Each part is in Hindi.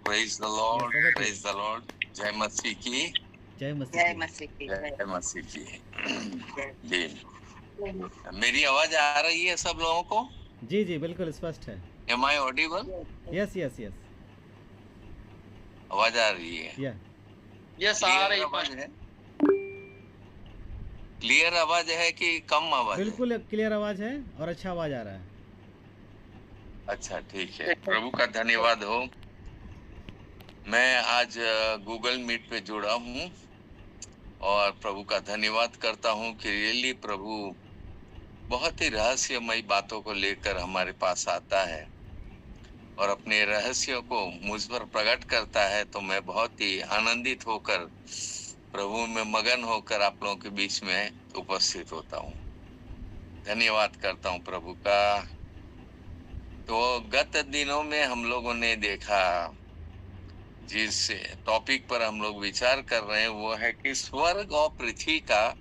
Praise the Lord, praise the Lord. जय मसीह की, जय मसीह जय की। मसीह की, जय मसीह की। जी, मेरी आवाज आ रही है सब लोगों को? जी जी बिल्कुल स्पष्ट है। Am I audible? Yes yes yes. आवाज आ रही है? या यस, आ रही आवाज है। क्लियर आवाज है कि कम आवाज है? बिल्कुल क्लियर आवाज़ है और अच्छा आवाज़ आ रहा है। अच्छा, ठीक है। प्रभु का धन्यवाद हो। मैं आज गूगल मीट पे जुड़ा हूँ और प्रभु का धन्यवाद करता हूँ कि रियली प्रभु बहुत ही रहस्यमयी बातों को लेकर हमारे पास आता है और अपने रहस्यों को मुझ पर प्रकट करता है। तो मैं बहुत ही आनंदित होकर प्रभु में मगन होकर आप लोगों के बीच में उपस्थित होता हूँ। धन्यवाद करता हूँ प्रभु का। तो गत दिनों में हम लोगों ने देखा, जिस टॉपिक पर हम लोग विचार कर रहे हैं वो है कि स्वर्ग और पृथ्वी का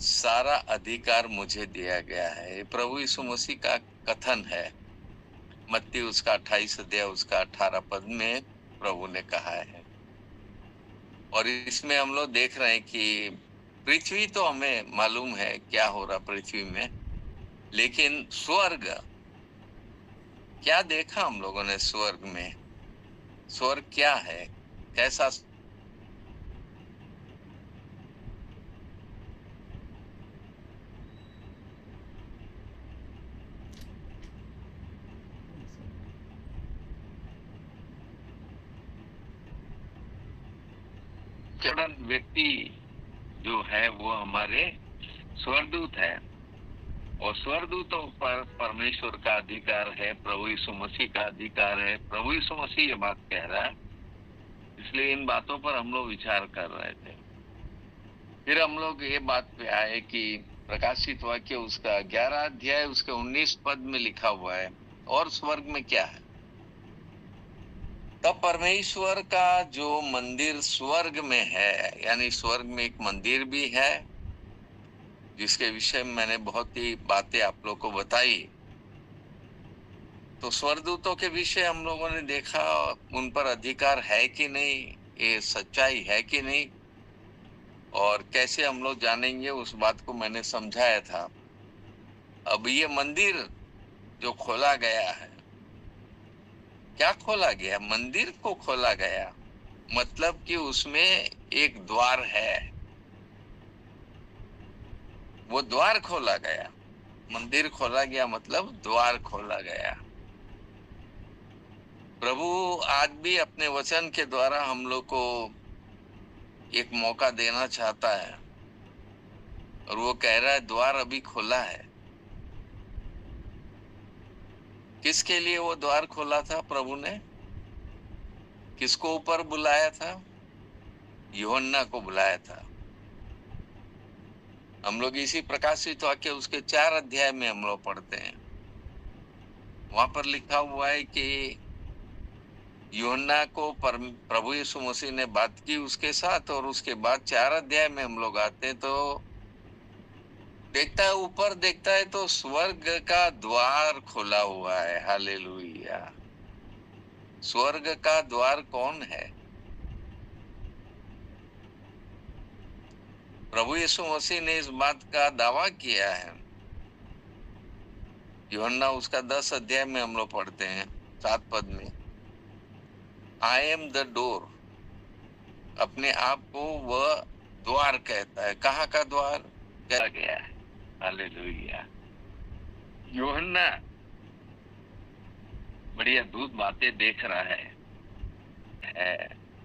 सारा अधिकार मुझे दिया गया है। ये प्रभु यीशु मसीह का कथन है। मत्ती उसका 28 अध्याय उसका 18 पद में प्रभु ने कहा है। और इसमें हम लोग देख रहे हैं कि पृथ्वी तो हमें मालूम है क्या हो रहा पृथ्वी में, लेकिन स्वर्ग क्या देखा हम लोगों ने? स्वर्ग में स्वर्ग क्या है, कैसा? व्यक्ति जो है वो हमारे स्वर्गदूत है और स्वर्गदूतों पर परमेश्वर का अधिकार है, प्रभु यीशु मसीह का अधिकार है। प्रभु यीशु मसीह ये बात कह रहा है, इसलिए इन बातों पर हम लोग विचार कर रहे थे। फिर हम लोग ये बात पे आए कि प्रकाशित वाक्य उसका 11 अध्याय उसके 19 पद में लिखा हुआ है, और स्वर्ग में क्या है? तब परमेश्वर का जो मंदिर स्वर्ग में है, यानी स्वर्ग में एक मंदिर भी है जिसके विषय में मैंने बहुत ही बातें आप लोग को बताई। तो स्वर्गदूतों के विषय हम लोगों ने देखा, उन पर अधिकार है कि नहीं, ये सच्चाई है कि नहीं, और कैसे हम लोग जानेंगे उस बात को मैंने समझाया था। अब ये मंदिर जो खोला गया है, क्या खोला गया? मंदिर को खोला गया, मतलब कि उसमें एक द्वार है, वो द्वार खोला गया। मंदिर खोला गया मतलब द्वार खोला गया। प्रभु आज भी अपने वचन के द्वारा हम लोग को एक मौका देना चाहता है और वो कह रहा है द्वार अभी खुला है। किसके लिए वो द्वार खोला था? प्रभु ने किसको ऊपर बुलाया था? यूहन्ना को बुलाया था। हम लोग इसी प्रकाशित वाक्य उसके 4 अध्याय में हम लोग पढ़ते हैं। वहां पर लिखा हुआ है कि यूहन्ना को प्रभु यीशु मसीह ने बात की उसके साथ, और उसके बाद 4 अध्याय में हम लोग आते हैं तो देखता है, ऊपर देखता है तो स्वर्ग का द्वार खुला हुआ है। हालेलुया। स्वर्ग का द्वार कौन है? प्रभु यीशु मसीह ने इस बात का दावा किया है। यूहन्ना उसका 10 अध्याय में हम लोग पढ़ते हैं 7 पद में, आई एम द डोर। अपने आप को वह द्वार कहता है। कहाँ का द्वार कहा गया है? हालेलुया। यूहन्ना बड़ी अद्भुत बातें देख रहा है।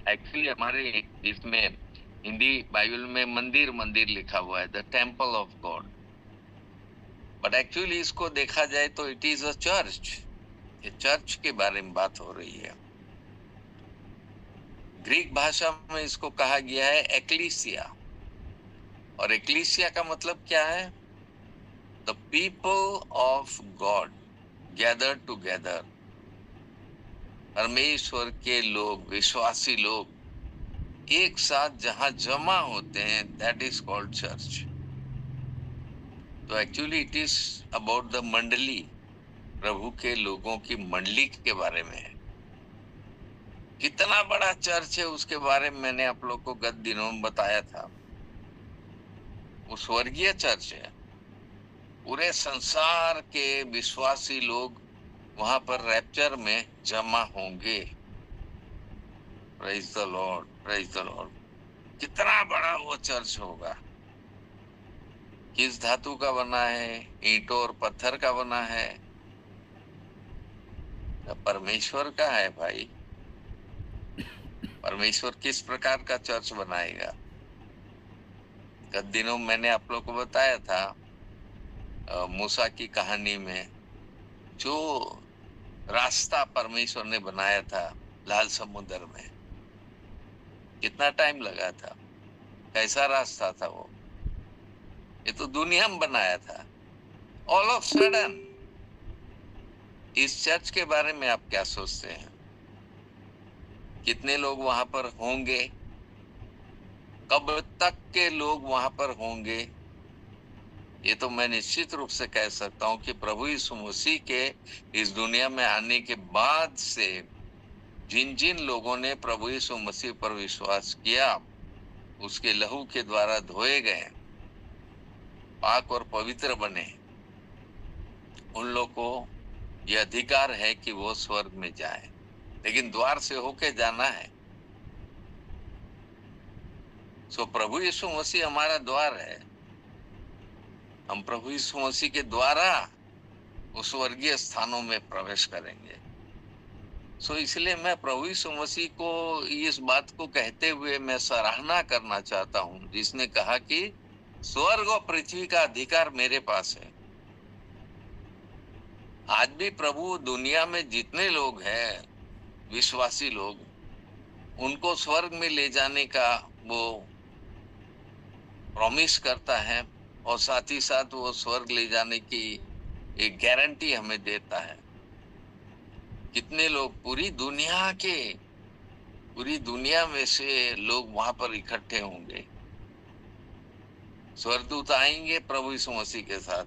एक्चुअली हमारे इसमें हिंदी बाइबल में मंदिर मंदिर लिखा हुआ है, the temple of God, but actually इसको देखा जाए तो इट इज अ चर्च। ये चर्च के बारे में बात हो रही है। ग्रीक भाषा में इसको कहा गया है एक्लीसिया, और एक्लीसिया का मतलब क्या है? The people of God gathered together. परमेश्वर के लोग, विश्वासी लोग एक साथ जहां जमा होते हैं, दैट इज कॉल्ड चर्च। तो actually it is about the मंडली, प्रभु के लोगों की मंडली के बारे में है। कितना बड़ा चर्च है उसके बारे में मैंने आप लोग को गत दिनों में बताया था। वो स्वर्गीय चर्च है। पूरे संसार के विश्वासी लोग वहां पर रैप्चर में जमा होंगे। Praise the Lord, praise the Lord. कितना बड़ा वो चर्च होगा। किस धातु का बना है? ईंटों और पत्थर का बना है? परमेश्वर का है भाई। परमेश्वर किस प्रकार का चर्च बनाएगा? गत दिनों मैंने आप लोग को बताया था मूसा की कहानी में जो रास्ता परमेश्वर ने बनाया था लाल समुद्र में, कितना टाइम लगा था, कैसा रास्ता था वो। ये तो दुनिया में बनाया था। ऑल ऑफ सडन इस चर्च के बारे में आप क्या सोचते हैं? कितने लोग वहां पर होंगे? कब तक के लोग वहां पर होंगे? ये तो मैं निश्चित रूप से कह सकता हूं कि प्रभु यीशु मसीह के इस दुनिया में आने के बाद से जिन जिन लोगों ने प्रभु यीशु मसीह पर विश्वास किया, उसके लहू के द्वारा धोए गए, पाक और पवित्र बने, उन लोगों को यह अधिकार है कि वो स्वर्ग में जाए, लेकिन द्वार से होके जाना है। सो प्रभु यीशु मसीह हमारा द्वार है। हम प्रभु यीशु मसीह के द्वारा उस स्वर्गीय स्थानों में प्रवेश करेंगे। सो इसलिए मैं प्रभु यीशु मसीह को इस बात को कहते हुए मैं सराहना करना चाहता हूं, जिसने कहा कि स्वर्ग और पृथ्वी का अधिकार मेरे पास है। आज भी प्रभु दुनिया में जितने लोग हैं, विश्वासी लोग, उनको स्वर्ग में ले जाने का वो प्रॉमिस करता है और साथ ही साथ वो स्वर्ग ले जाने की एक गारंटी हमें देता है। कितने लोग पूरी दुनिया में से लोग वहां पर इकट्ठे होंगे। स्वर्गदूत आएंगे प्रभु यीशु मसीह के साथ,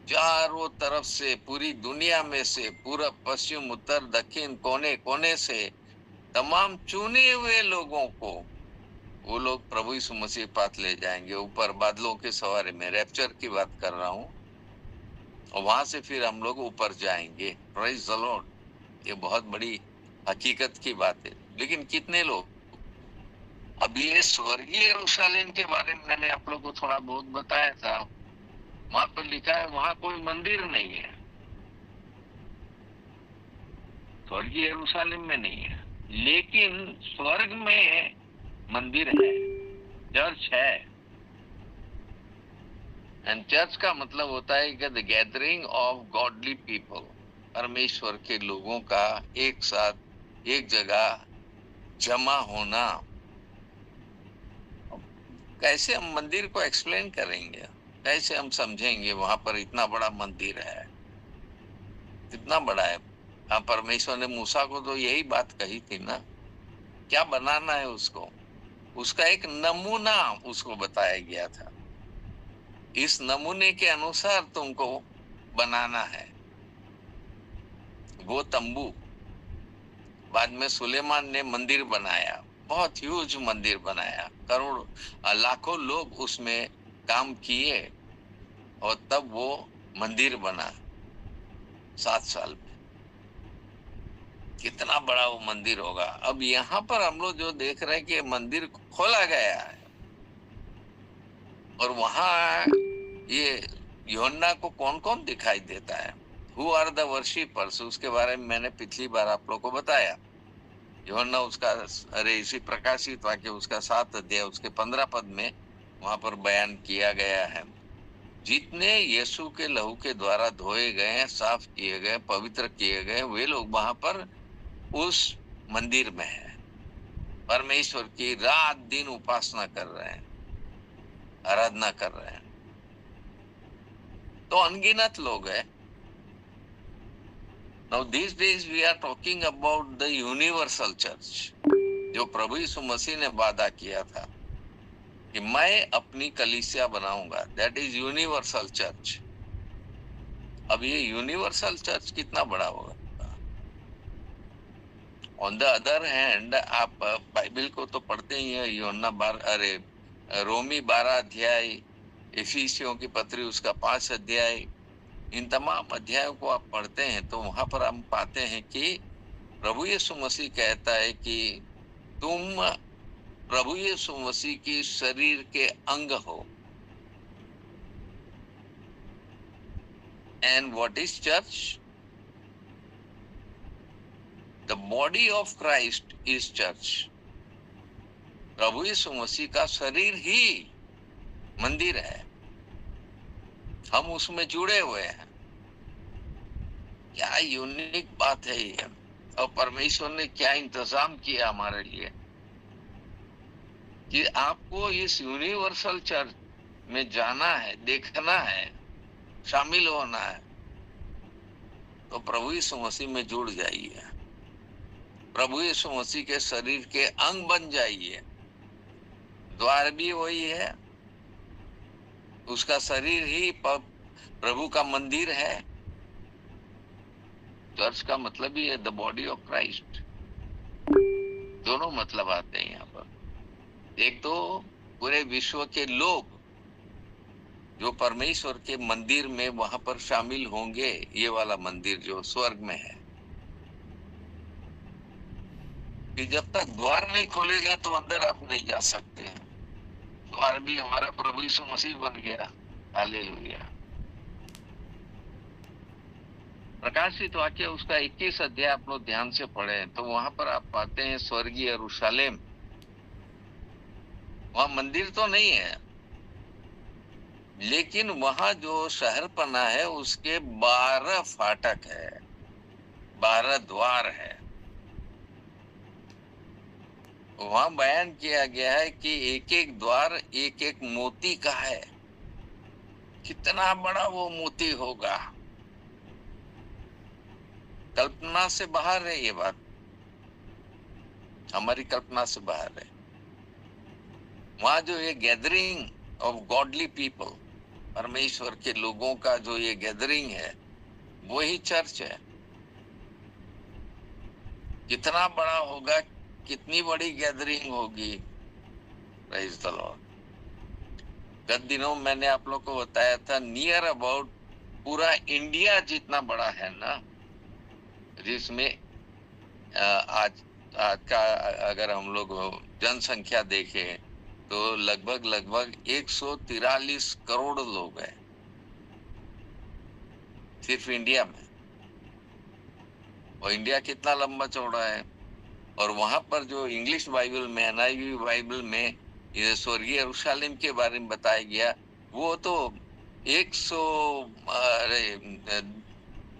चारों तरफ से पूरी दुनिया में से, पूरब पश्चिम उत्तर दक्षिण कोने कोने से तमाम चुने हुए लोगों को वो लोग प्रभु यीशु मसीह पास ले जाएंगे, ऊपर बादलों के सवारी में। रैप्चर की बात कर रहा हूं। और वहां से फिर हम लोग ऊपर जाएंगे। Praise the Lord. ये बहुत बड़ी हकीकत की बात है। लेकिन कितने लोग? अब ये स्वर्गीय यरूशलेम के बारे में मैंने आप लोग को थोड़ा बहुत बताया था। वहां पर लिखा है वहां कोई मंदिर नहीं है, स्वर्गीय यरूशलेम में नहीं है, लेकिन स्वर्ग में मंदिर है, चर्च है। एंड चर्च का मतलब होता है कि the gathering of godly people, परमेश्वर के लोगों का एक साथ एक जगह जमा होना। कैसे हम मंदिर को एक्सप्लेन करेंगे? कैसे हम समझेंगे वहां पर इतना बड़ा मंदिर है, इतना बड़ा है? हाँ, परमेश्वर ने मूसा को तो यही बात कही थी ना, क्या बनाना है उसको। उसका एक नमूना उसको बताया गया था, इस नमूने के अनुसार तुमको बनाना है वो तंबू। बाद में सुलेमान ने मंदिर बनाया, बहुत ह्यूज मंदिर बनाया, करोड़ लाखों लोग उसमें काम किए और तब वो मंदिर बना 7 साल में। कितना बड़ा वो मंदिर होगा। अब यहाँ पर हम लोग जो देख रहे हैं कि मंदिर खोला गया है और वहां ये यूहन्ना को कौन कौन दिखाई देता है, हु आर द वर्शिपर्स, उसके बारे में मैंने पिछली बार आप लोग को बताया। यूहन्ना उसका, अरे इसी प्रकाशित वाक्य उसका 7 अध्याय उसके 15 पद में वहां पर बयान किया गया है। जितने यीशु के लहू के द्वारा धोए गए, साफ किए गए, पवित्र किए गए, वे लोग वहां पर उस मंदिर में है, परमेश्वर की रात दिन उपासना कर रहे हैं, आराधना कर रहे हैं। तो अनगिनत लोग हैं। Now these days we are talking about the universal church, जो प्रभु यीशु मसीह ने वादा किया था कि मैं अपनी कलीसिया बनाऊंगा, दैट इज यूनिवर्सल चर्च। अब ये यूनिवर्सल चर्च कितना बड़ा होगा? ऑन द अदर हैंड आप बाइबल को तो पढ़ते ही है, रोमी 12 अध्याय, इफिसियों की पत्री उसका 5 अध्याय, इन तमाम अध्यायों को आप पढ़ते हैं तो वहां पर हम पाते हैं कि प्रभु यीशु मसीह कहता है कि तुम प्रभु यीशु मसीह की शरीर के अंग हो। And what is church? The body of Christ is church. प्रभु यीशु मसीह का शरीर ही मंदिर है, हम उसमें जुड़े हुए हैं। क्या यूनिक बात है ये। और परमेश्वर ने क्या इंतजाम किया हमारे लिए कि आपको इस यूनिवर्सल चर्च में जाना है, देखना है, शामिल होना है, तो प्रभु यीशु मसीह में जुड़ जाइए, प्रभु यीशु मसीह के शरीर के अंग बन जाइए। द्वार भी वही है, उसका शरीर ही प्रभु का मंदिर है। चर्च का मतलब ही है द बॉडी ऑफ क्राइस्ट। दोनों मतलब आते हैं यहाँ पर। एक तो पूरे विश्व के लोग जो परमेश्वर के मंदिर में वहां पर शामिल होंगे, ये वाला मंदिर जो स्वर्ग में है, कि जब तक द्वार नहीं खोलेगा तो अंदर आप नहीं जा सकते। द्वार भी हमारा प्रभु यीशु मसीह बन गया। हालेलुया। प्रकाशित वाक्य उसका 21 अध्याय आप लोग ध्यान से पढ़े तो वहां पर आप पाते हैं स्वर्गीय यरूशलेम। वहां मंदिर तो नहीं है, लेकिन वहां जो शहरपना है उसके 12 फाटक है, 12 द्वार है। वहां बयान किया गया है कि एक एक द्वार एक एक मोती का है। कितना बड़ा वो मोती होगा, कल्पना से बाहर है ये बात, हमारी कल्पना से बाहर है। वहां जो ये गैदरिंग ऑफ गॉडली पीपल, परमेश्वर के लोगों का जो ये गैदरिंग है, वही चर्च है। कितना बड़ा होगा, कितनी बड़ी गैदरिंग होगी। Praise the Lord. गत दिनों मैंने आप लोग को बताया था नियर अबाउट पूरा इंडिया जितना बड़ा है ना, जिसमें आज का अगर हम लोग जनसंख्या देखें तो लगभग 143 करोड़ लोग हैं सिर्फ इंडिया में। और इंडिया कितना लंबा चौड़ा है। और वहां पर जो इंग्लिश बाइबल में, एनआईवी बाइबल में ये स्वर्गीय यरूशलेम के बारे में बताया गया, वो तो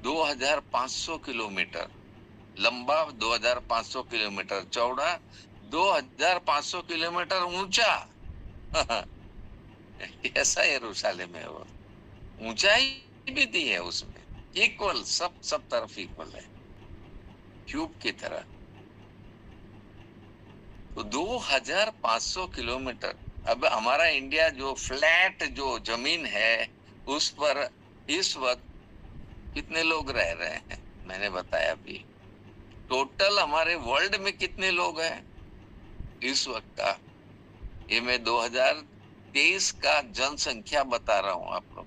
2500 किलोमीटर लंबा, 2500 किलोमीटर चौड़ा, 2500 किलोमीटर ऊंचा। ऐसा यरूशलेम है वो। ऊंचाई भी दी है उसमें, इक्वल, सब तरफ इक्वल है, क्यूब की तरह। तो 2500 किलोमीटर। अब हमारा इंडिया जो फ्लैट जो जमीन है उस पर इस वक्त कितने लोग रह रहे हैं, मैंने बताया अभी। टोटल हमारे वर्ल्ड में कितने लोग हैं इस वक्त का, ये मैं 2023 का जनसंख्या बता रहा हूं आप लोग।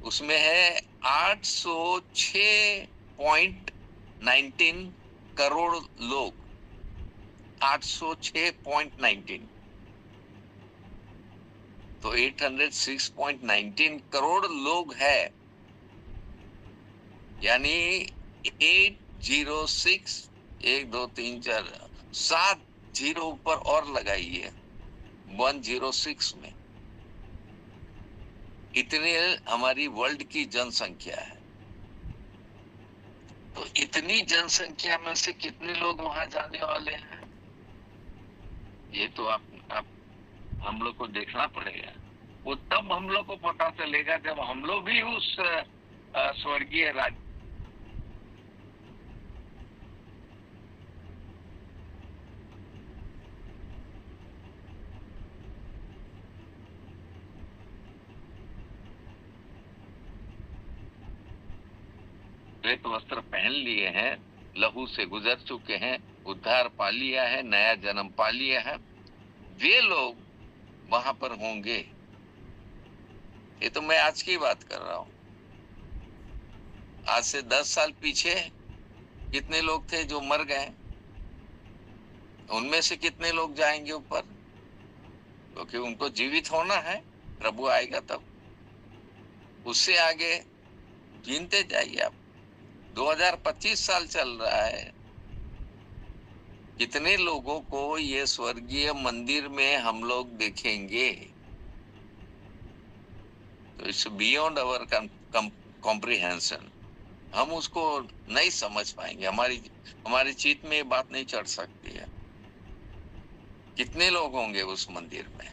उसमें है 806.19 करोड़ लोग, 806.19। तो 806.19 करोड़ लोग है, यानी 806, 1 2 3 4 7 जीरो ऊपर और लगाइए 106 में। इतनी हमारी वर्ल्ड की जनसंख्या है। तो इतनी जनसंख्या में से कितने लोग वहां जाने वाले हैं, ये तो आप हम लोग को देखना पड़ेगा। वो तब हम लोग को पता चलेगा जब हम लोग भी उस स्वर्गीय राज्य श्वेत वस्त्र पहन लिए हैं लहू से गुजर चुके हैं, उद्धार पा लिया है, नया जन्म पा लिया है, वे लोग वहां पर होंगे। ये तो मैं आज की बात कर रहा हूं। आज से 10 साल पीछे कितने लोग थे जो मर गए? उनमें से कितने लोग जाएंगे ऊपर? क्योंकि उनको जीवित होना है, प्रभु आएगा तब। उससे आगे गिनते जाइए आप। 2025 साल चल रहा है, कितने लोगों को ये स्वर्गीय मंदिर में हम लोग देखेंगे? तो इट्स बियॉन्ड आवर कॉम्प्रिहेंशन। हम उसको नहीं समझ पाएंगे, हमारी चित्त में ये बात नहीं चढ़ सकती है। कितने लोग होंगे उस मंदिर में?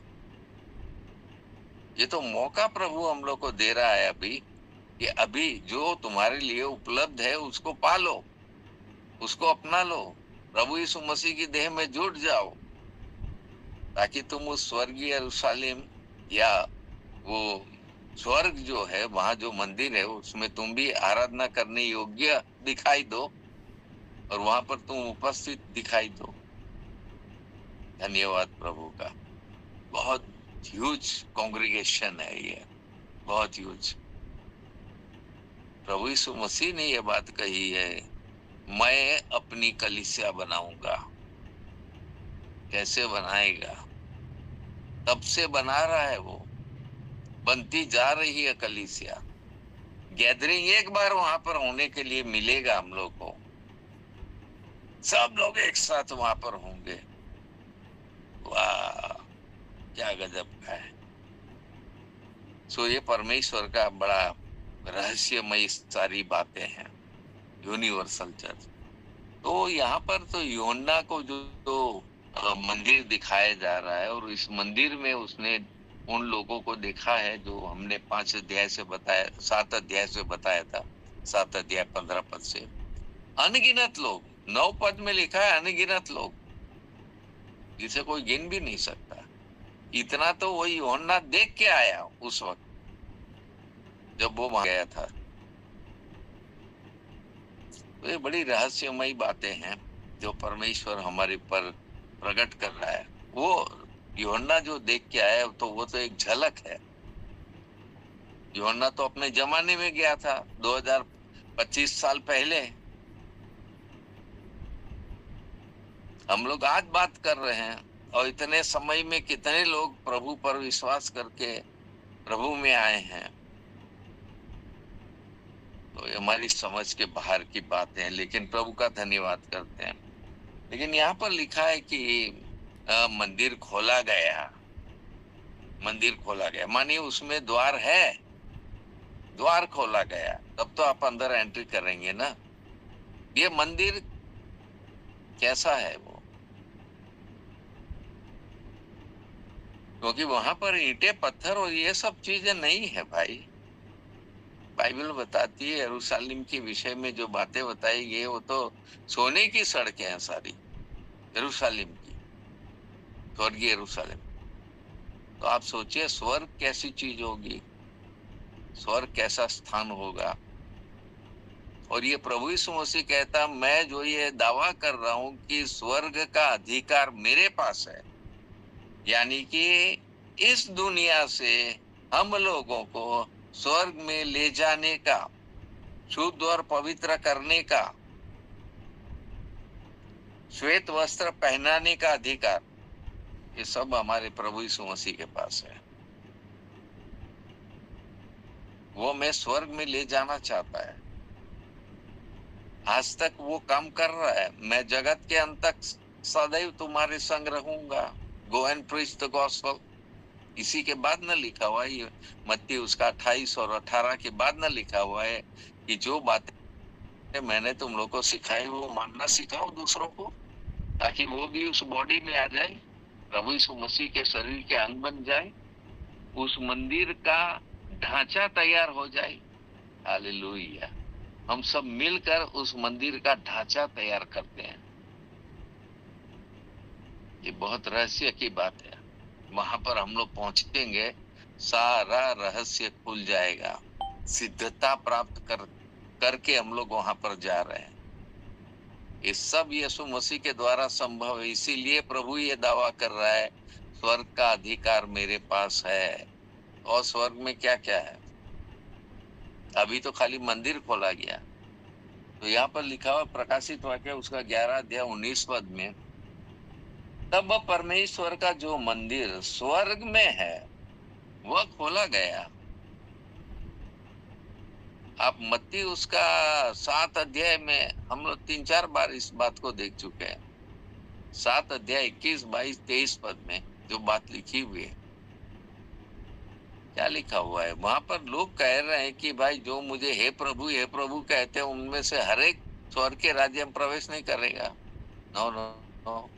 ये तो मौका प्रभु हम लोग को दे रहा है अभी, कि अभी जो तुम्हारे लिए उपलब्ध है उसको पालो, उसको अपना लो, प्रभु यीशु मसीह की देह में जुट जाओ, ताकि तुम उस स्वर्गीय यरूशलेम या वो स्वर्ग जो है, वहां जो मंदिर है, उसमें तुम भी आराधना करने योग्य दिखाई दो और वहां पर तुम उपस्थित दिखाई दो। धन्यवाद प्रभु का। बहुत ह्यूज कांग्रीगेशन है ये, बहुत ह्यूज। प्रभु यीशु मसीह ने ये बात कही है, मैं अपनी कलीसिया बनाऊंगा। कैसे बनाएगा? तब से बना रहा है वो, बनती जा रही है कलीसिया। गैदरिंग एक बार वहां पर होने के लिए मिलेगा हम लोग को, सब लोग एक साथ वहां पर होंगे। वाह, क्या गजब का है। सो ये परमेश्वर का बड़ा रहस्यमय सारी बातें हैं, यूनिवर्सल चर्च। तो यहाँ पर तो यूहन्ना को जो मंदिर दिखाया जा रहा है, और इस मंदिर में उसने उन लोगों को देखा है जो हमने 5 अध्याय से बताया, 7 अध्याय से बताया था, 7 अध्याय 15 पद से। अनगिनत लोग, 9 पद में लिखा है अनगिनत लोग, जिसे कोई गिन भी नहीं सकता। इतना तो वही यूहन्ना देख के आया उस वक्त जब वो वहां गया था। तो ये बड़ी रहस्यमयी बातें हैं जो परमेश्वर हमारे पर प्रकट कर रहा है। वो यूहन्ना जो देख के आया तो वो तो एक झलक है। यूहन्ना तो अपने जमाने में गया था 2025 साल पहले। हम लोग आज बात कर रहे हैं, और इतने समय में कितने लोग प्रभु पर विश्वास करके प्रभु में आए हैं। तो ये हमारी समझ के बाहर की बातें हैं, लेकिन प्रभु का धन्यवाद करते हैं। लेकिन यहाँ पर लिखा है कि मंदिर खोला गया, मंदिर खोला गया, मानिए उसमें द्वार है, द्वार खोला गया, तब तो आप अंदर एंट्री करेंगे ना। ये मंदिर कैसा है वो? क्योंकि वहां पर ईंटें पत्थर और ये सब चीजें नहीं है भाई। बाइबल बताती है यरूशलेम के विषय में जो बातें बताई गई, वो तो सोने की सड़कें हैं सारी यरूशलेम की, स्वर्गीय यरूशलेम। तो आप सोचिए स्वर्ग कैसी चीज होगी, स्वर्ग कैसा स्थान होगा। और ये प्रभु यीशु मसीह कहता, मैं जो ये दावा कर रहा हूं कि स्वर्ग का अधिकार मेरे पास है, यानी कि इस दुनिया से हम लोगों को स्वर्ग में ले जाने का, शुद्ध और पवित्र करने का, श्वेत वस्त्र पहनाने का अधिकार, ये सब हमारे प्रभु यीशु मसीह के पास है। वो मैं स्वर्ग में ले जाना चाहता है। आज तक वो काम कर रहा है, मैं जगत के अंत तक सदैव तुम्हारे संग रहूंगा। Go and preach the gospel. इसी के बाद न लिखा हुआ है, ये मत्ती उसका 28 और 18 के बाद न लिखा हुआ है कि जो बातें मैंने तुम लोग को सिखाई वो मानना सिखाओ दूसरों को, ताकि वो भी उस बॉडी में आ जाए, प्रभु यीशु मसीह के शरीर के अंग बन जाए, उस मंदिर का ढांचा तैयार हो जाए। हालेलुया। हम सब मिलकर उस मंदिर का ढांचा तैयार करते हैं। ये बहुत रहस्य की बात है। वहां पर हम लोग पहुंचेंगे, सारा रहस्य खुल जाएगा। सिद्धता प्राप्त करके हम लोग वहां पर जा रहे हैं। ये सब यीशु मसीह के द्वारा संभव है। इसीलिए प्रभु ये दावा कर रहा है, स्वर्ग का अधिकार मेरे पास है। और स्वर्ग में क्या क्या है? अभी तो खाली मंदिर खोला गया। तो यहाँ पर लिखा हुआ प्रकाशित वाक्य उसका 11 अध्याय 19 पद में, तब परमेश्वर का जो मंदिर स्वर्ग में है वह खोला गया। आप मत्ती उसका 7 अध्याय में हम लोग 3-4 बार इस बात को देख चुके हैं। 7 अध्याय 21, 22, 23 पद में जो बात लिखी हुई है, क्या लिखा हुआ है वहां पर? लोग कह रहे हैं कि भाई जो मुझे हे प्रभु कहते हैं उनमें से हर एक स्वर्ग के राज्य में प्रवेश नहीं करेगा। नो नो नो,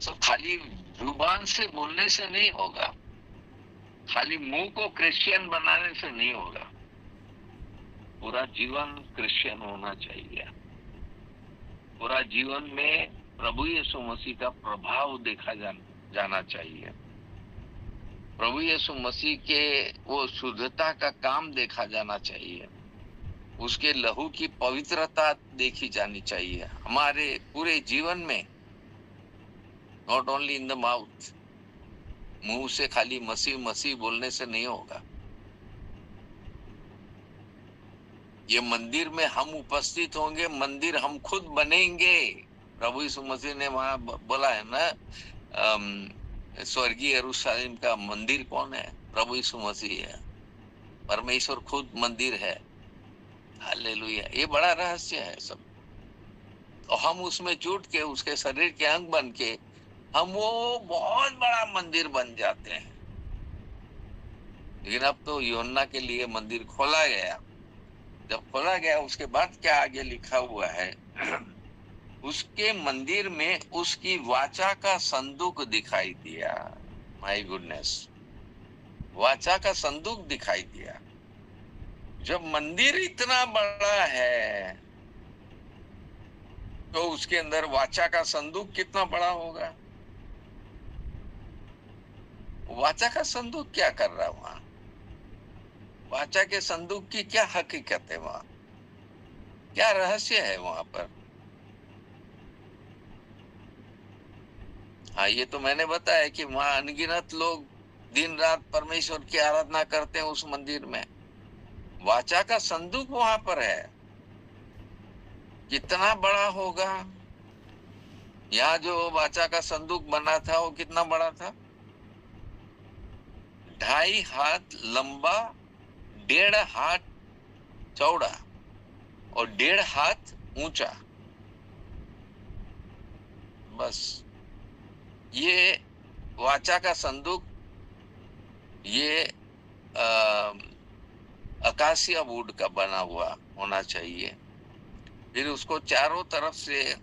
सब खाली जुबान से बोलने से नहीं होगा, खाली मुंह को क्रिश्चियन बनाने से नहीं होगा, पूरा जीवन क्रिश्चियन होना चाहिए। पूरा जीवन में प्रभु यीशु मसीह का प्रभाव देखा जाना चाहिए। प्रभु यीशु मसीह के वो शुद्धता का काम देखा जाना चाहिए। उसके लहू की पवित्रता देखी जानी चाहिए हमारे पूरे जीवन में, not only in the mouth. मुंह से खाली मसीह मसीह बोलने से नहीं होगा। ये मंदिर में हम उपस्थित होंगे, मंदिर हम खुद बनेंगे। प्रभु यीशु मसीह ने वहां बोला है ना, स्वर्गीय यरूशलेम का मंदिर कौन है? प्रभु यीशु मसीह है। परमेश्वर खुद मंदिर है। हालेलुया। ये बड़ा रहस्य है सब। और हम उसमें जुट के उसके शरीर के अंग बन के हम वो बहुत बड़ा मंदिर बन जाते हैं। लेकिन अब तो यूहन्ना के लिए मंदिर खोला गया। जब खोला गया उसके बाद क्या आगे लिखा हुआ है? उसके मंदिर में उसकी वाचा का संदूक दिखाई दिया। माय गुडनेस, वाचा का संदूक दिखाई दिया। जब मंदिर इतना बड़ा है तो उसके अंदर वाचा का संदूक कितना बड़ा होगा? वाचा का संदूक क्या कर रहा है वहां? वाचा के संदूक की क्या हकीकत है वहां? क्या रहस्य है वहां पर? हाँ, ये तो मैंने बताया कि वहां अनगिनत लोग दिन रात परमेश्वर की आराधना करते हैं उस मंदिर में। वाचा का संदूक वहां पर है। कितना बड़ा होगा? यहाँ जो वाचा का संदूक बना था वो कितना बड़ा था? 2.5 हाथ लंबा, 1.5 हाथ चौड़ा और 1.5 हाथ ऊंचा। बस ये वाचा का संदूक, ये अकासिया वुड का बना हुआ होना चाहिए। फिर उसको चारों तरफ से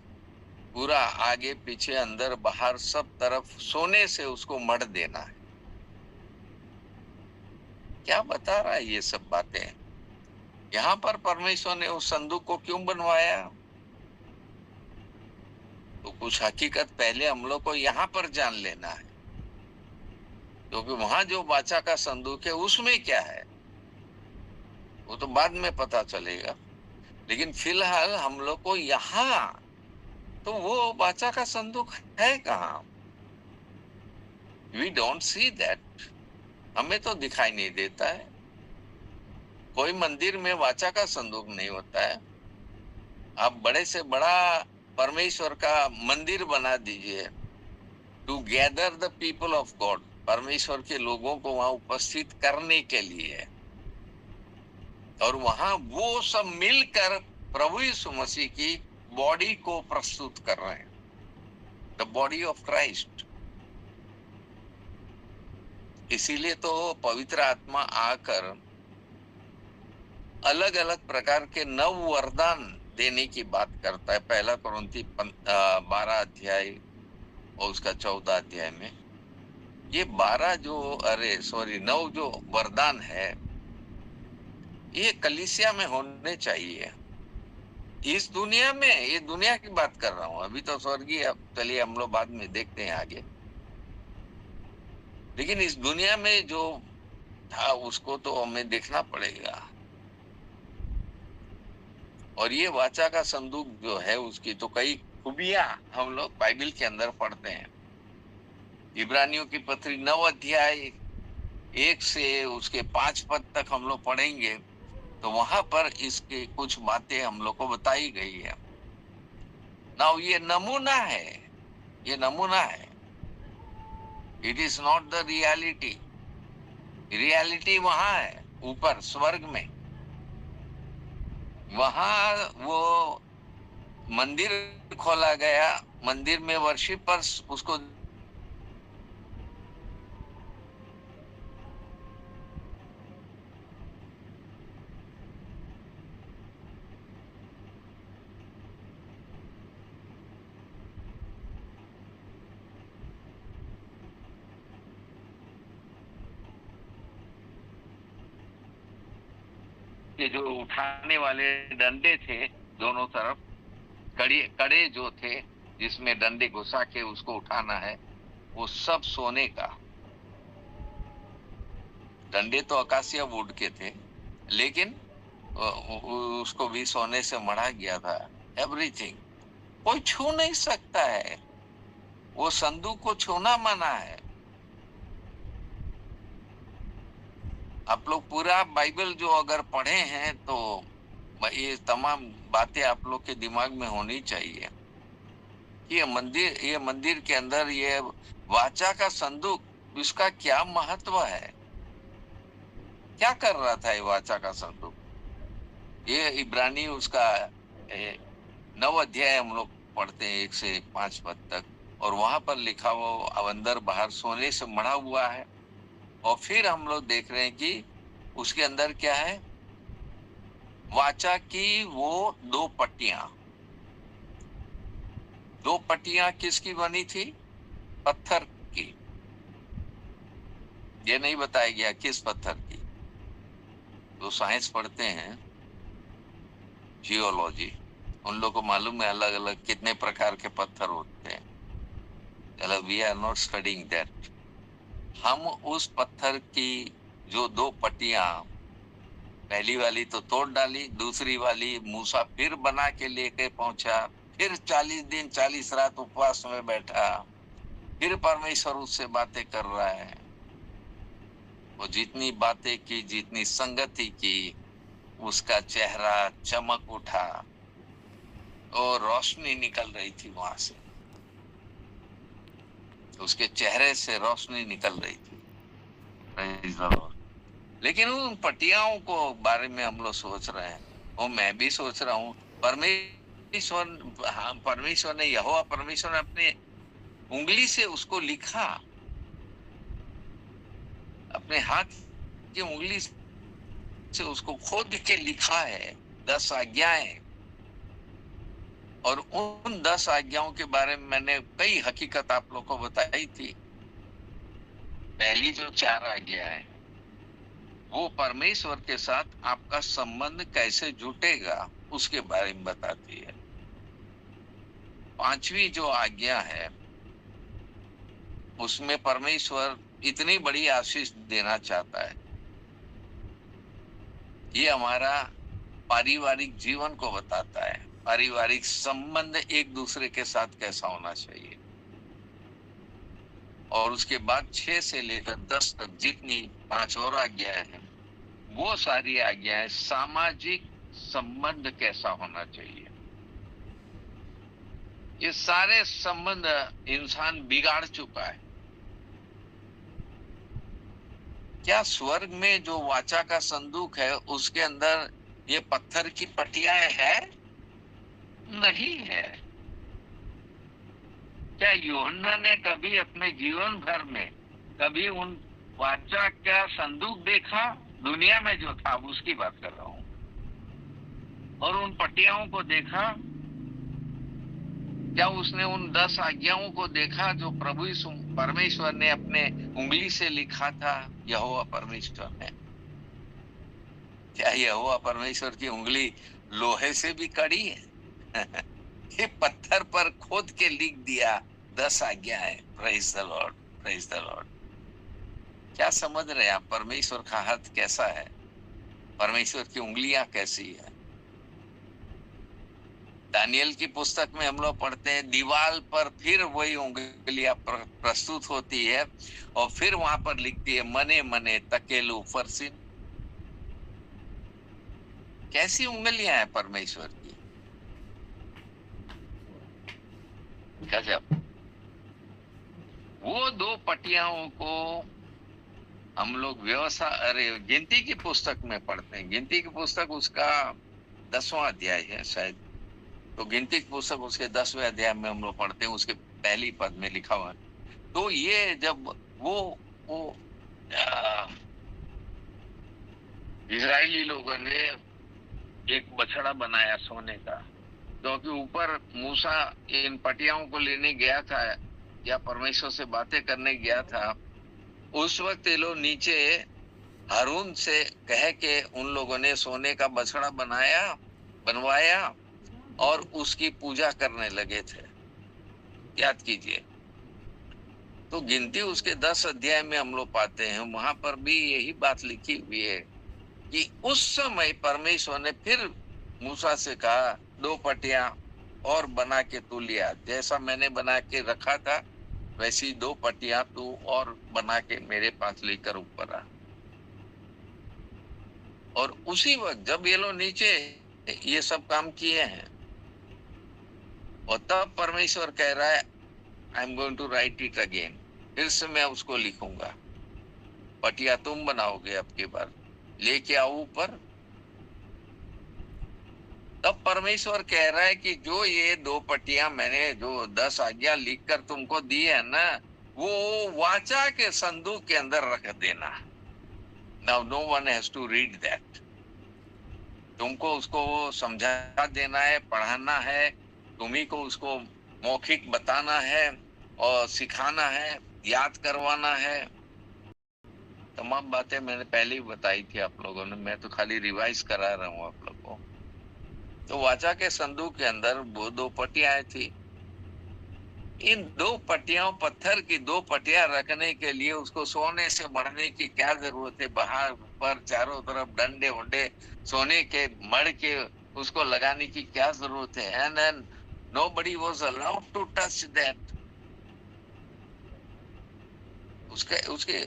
पूरा आगे पीछे अंदर बाहर सब तरफ सोने से उसको मढ़ देना है। क्या बता रहा है ये सब बातें? यहाँ पर परमेश्वर ने उस संदूक को क्यों बनवाया? तो कुछ हकीकत पहले हम लोग को यहाँ पर जान लेना है, क्योंकि वहां जो वाचा का संदूक है उसमें क्या है वो तो बाद में पता चलेगा। लेकिन फिलहाल हम लोग को यहाँ तो वो वाचा का संदूक है कहाँ? We don't see that. हमें तो दिखाई नहीं देता है। कोई मंदिर में वाचा का संदूक नहीं होता है। आप बड़े से बड़ा परमेश्वर का मंदिर बना दीजिए to gather the people of God, परमेश्वर के लोगों को वहां उपस्थित करने के लिए, और वहां वो सब मिलकर प्रभु यीशु मसीह की बॉडी को प्रस्तुत कर रहे हैं, द बॉडी ऑफ क्राइस्ट। इसीलिए तो पवित्र आत्मा आकर अलग अलग प्रकार के नव वरदान देने की बात करता है। 1 कुरिन्थी 12 अध्याय और उसका 14 अध्याय में ये 9 जो वरदान है ये कलीसिया में होने चाहिए। इस दुनिया में, ये दुनिया की बात कर रहा हूं, अभी तो स्वर्गीय, चलिए हम लोग बाद में देखते हैं आगे। लेकिन इस दुनिया में जो था उसको तो हमें देखना पड़ेगा। और ये वाचा का संदूक जो है उसकी तो कई खूबियां हम लोग बाइबल के अंदर पढ़ते हैं। इब्रानियों की पत्री 9 अध्याय 1 से उसके 5 पद तक हम लोग पढ़ेंगे, तो वहां पर इसके कुछ बातें हम लोग को बताई गई है। नाउ ये नमूना है, ये नमूना है, it is not the reality. Reality वहां है ऊपर स्वर्ग में, वहां वो मंदिर खोला गया, मंदिर में वर्शिपर्स उसको के जो उठाने वाले डंडे थे दोनों तरफ, कड़े कड़े जो थे जिसमें डंडे घुसा के उसको उठाना है, वो सब सोने का। डंडे तो अकासिया वुड के थे, लेकिन उसको भी सोने से मढ़ा गया था। एवरीथिंग, कोई छू नहीं सकता है, वो संदूक को छूना मना है। आप लोग पूरा बाइबल जो अगर पढ़े हैं तो ये तमाम बातें आप लोग के दिमाग में होनी चाहिए कि ये मंदिर के अंदर ये वाचा का संदूक, इसका क्या महत्व है, क्या कर रहा था ये वाचा का संदूक। ये इब्रानी उसका 9 अध्याय हम लोग पढ़ते हैं 1 से 5 पद तक, और वहां पर लिखा हुआ अंदर बाहर सोने से मढ़ा हुआ है। और फिर हम लोग देख रहे हैं कि उसके अंदर क्या है, वाचा की वो 2 पट्टियां। 2 पट्टियां किसकी बनी थी? पत्थर की। ये नहीं बताया गया किस पत्थर की। जो साइंस पढ़ते हैं, जियोलॉजी, उन लोगों को मालूम है अलग अलग कितने प्रकार के पत्थर होते हैं। चलो, we are not studying that. हम उस पत्थर की जो 2 पट्टियां, पहली वाली तो तोड़ डाली, दूसरी वाली मूसा फिर बना के लेके पहुंचा, फिर 40 दिन 40 रात उपवास में बैठा, फिर परमेश्वर उससे बातें कर रहा है। वो जितनी बातें की, जितनी संगति की, उसका चेहरा चमक उठा और रोशनी निकल रही थी वहां से, उसके चेहरे से रोशनी निकल रही थी। Praise the Lord। लेकिन उन पटियाओं को बारे में हम लोग सोच रहे हैं, और मैं भी सोच रहा हूँ, परमेश्वर ने, यहोवा परमेश्वर ने अपने उंगली से उसको लिखा, अपने हाथ की उंगली से उसको खोद के लिखा है 10 आज्ञाएं। और उन 10 आज्ञाओं के बारे में मैंने कई हकीकत आप लोग को बताई थी। पहली जो 4 आज्ञा है वो परमेश्वर के साथ आपका संबंध कैसे जुटेगा उसके बारे में बताती है। 5वीं जो आज्ञा है उसमें परमेश्वर इतनी बड़ी आशीष देना चाहता है। ये हमारा पारिवारिक जीवन को बताता है, पारिवारिक संबंध एक दूसरे के साथ कैसा होना चाहिए। और उसके बाद 6 से लेकर 10 तक जितनी 5 और आज्ञाएं हैं, वो सारी आज्ञाएं सामाजिक संबंध कैसा होना चाहिए। ये सारे संबंध इंसान बिगाड़ चुका है। क्या स्वर्ग में जो वाचा का संदूक है उसके अंदर ये पत्थर की पटियां है? नहीं है। क्या यूहन्ना ने कभी अपने जीवन भर में कभी उन वाचा का संदूक देखा? दुनिया में जो था उसकी बात कर रहा हूं। और उन पटियाओं को देखा? क्या उसने उन 10 आज्ञाओं को देखा जो प्रभु परमेश्वर ने अपने उंगली से लिखा था? यहोवा परमेश्वर ने। क्या यहोवा परमेश्वर की उंगली लोहे से भी कड़ी है? ये पत्थर पर खोद के लिख दिया 10 आज्ञाएं। Praise the Lord, praise the Lord. क्या समझ रहे हैं आप परमेश्वर का हाथ कैसा है? परमेश्वर की उंगलियां कैसी है? दानियल की पुस्तक में हम लोग पढ़ते हैं दीवार पर फिर वही उंगलियां प्रस्तुत होती है और फिर वहां पर लिखती है मने मने तकेलू फरसिन। कैसी उंगलियां हैं परमेश्वर की, गजब। वो दो पटियाओं को हम लोग व्यवसाय अरे गिनती की पुस्तक में पढ़ते हैं। गिनती की पुस्तक उसका 10वां अध्याय है शायद, तो गिनती की पुस्तक उसके 10वें अध्याय में हम लोग पढ़ते हैं, उसके पहली पद में लिखा हुआ है। तो ये जब वो इजरायली लोगों ने एक बछड़ा बनाया सोने का, क्योंकि ऊपर मूसा इन पटियाओं को लेने गया था या परमेश्वर से बातें करने गया था, उस वक्त ये लोग नीचे हारून से कह के उन लोगों ने सोने का बछड़ा बनवाया और उसकी पूजा करने लगे थे। याद कीजिए। तो गिनती उसके 10 अध्याय में हम लोग पाते हैं, वहां पर भी यही बात लिखी हुई है कि उस समय परमेश्वर ने फिर मूसा से कहा 2 पटियां और बना के तू लिया, जैसा मैंने बना के रखा था वैसी 2 पटियां तू और बना के मेरे पास लेकर ऊपर आ। और उसी वक्त जब ये लोग नीचे ये सब काम किए हैं और तब परमेश्वर कह रहा है I am going to write it again, फिर से मैं उसको लिखूंगा। पटिया तुम बनाओगे, अब की बार लेके आओ ऊपर। तब परमेश्वर कह रहा है कि जो ये 2 पटियां मैंने जो 10 आज्ञा लिखकर तुमको दी है ना, वो वाचा के संदूक के अंदर रख देना। Now no one has to read that. तुमको उसको समझा देना है, पढ़ाना है, तुम्ही को उसको मौखिक बताना है और सिखाना है, याद करवाना है। तमाम बातें मैंने पहले ही बताई थी आप लोगों ने, मैं तो खाली रिवाइज करा रहा हूँ आप लोगों को। तो वाचा के संदूक के अंदर वो 2 पटियां थी। इन 2 पटियां, पत्थर की 2 पटियां रखने के लिए उसको सोने से मढ़ने की क्या जरूरत है? बाहर पर चारों तरफ डंडे वंडे सोने के मढ़ के उसको लगाने की क्या जरूरत है? And then nobody was allowed to touch that. उसके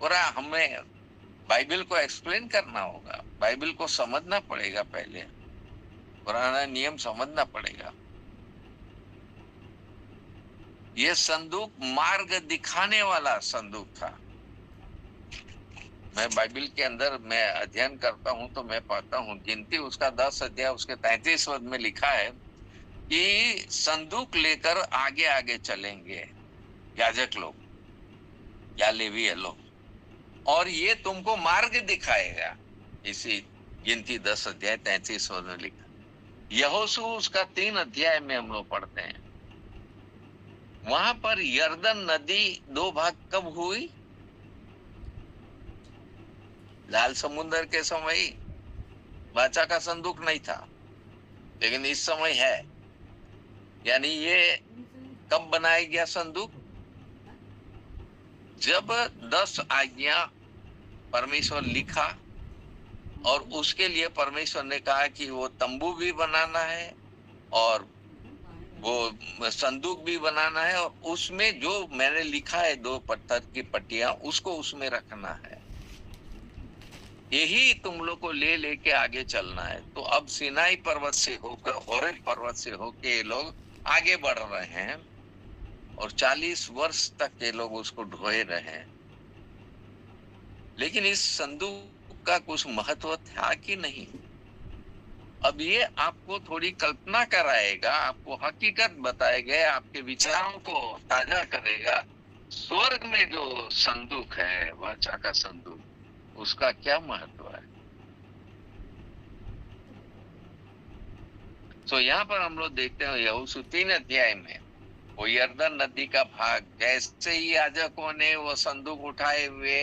पूरा हमें बाइबल को एक्सप्लेन करना होगा, बाइबल को समझना पड़ेगा, पहले पुराना नियम समझना पड़ेगा। ये संदूक मार्ग दिखाने वाला संदूक था। मैं बाइबल के अंदर मैं अध्ययन करता हूं तो मैं पाता हूं, गिनती उसका 10 अध्याय उसके 33 पद में लिखा है कि संदूक लेकर आगे आगे चलेंगे याजक लोग या लेवीय लोग, और ये तुमको मार्ग दिखाएगा। इसी गिनती 10 अध्याय 33 पद में लिखा। यहोशू उसका 3 अध्याय में हम लोग पढ़ते हैं, वहां पर यर्दन नदी 2 भाग कब हुई? लाल समुद्र के समय वाचा का संदूक नहीं था, लेकिन इस समय है। यानी ये कब बनाया गया संदूक? जब 10 आज्ञा परमेश्वर लिखा और उसके लिए परमेश्वर ने कहा कि वो तंबू भी बनाना है और वो संदूक भी बनाना है, और उसमें जो मैंने लिखा है 2 पत्थर की पट्टियां उसको उसमें रखना है। यही तुम लोग को ले लेके आगे चलना है। तो अब सिनाई पर्वत से होकर, होरेब पर्वत से होके ये लोग आगे बढ़ रहे हैं और 40 वर्ष तक ये लोग उसको ढोए रहे हैं। लेकिन इस संदूक का कुछ महत्व था कि नहीं? अब ये आपको थोड़ी कल्पना कराएगा, आपको हकीकत बताएगा, आपके विचारों को ताजा करेगा। स्वर्ग में जो संदूक है, वाचा का संदूक, उसका क्या महत्व है। तो यहाँ पर हम लोग देखते हैं यहोशू 3 अध्याय में वो यर्दन नदी का भाग, जैसे ही याजकों ने वो संदूक उठाए हुए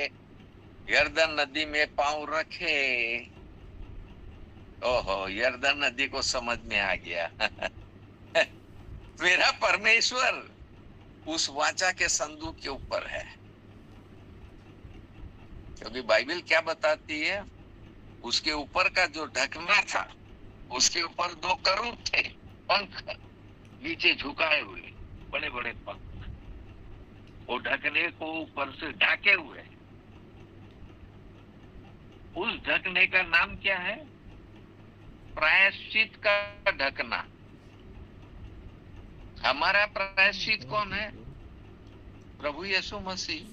यर्दन नदी में पांव रखे, ओहो, यर्दन नदी को समझ में आ गया मेरा परमेश्वर उस वाचा के संदूक के ऊपर है। क्योंकि बाइबल क्या बताती है, उसके ऊपर का जो ढकना था उसके ऊपर 2 करूब थे पंख नीचे झुकाए हुए, बड़े बड़े पंख, वो ढकने को ऊपर से ढके हुए। उस ढकने का नाम क्या है? प्रायश्चित का ढकना। हमारा प्रायश्चित कौन है? प्रभु यीशु मसीह।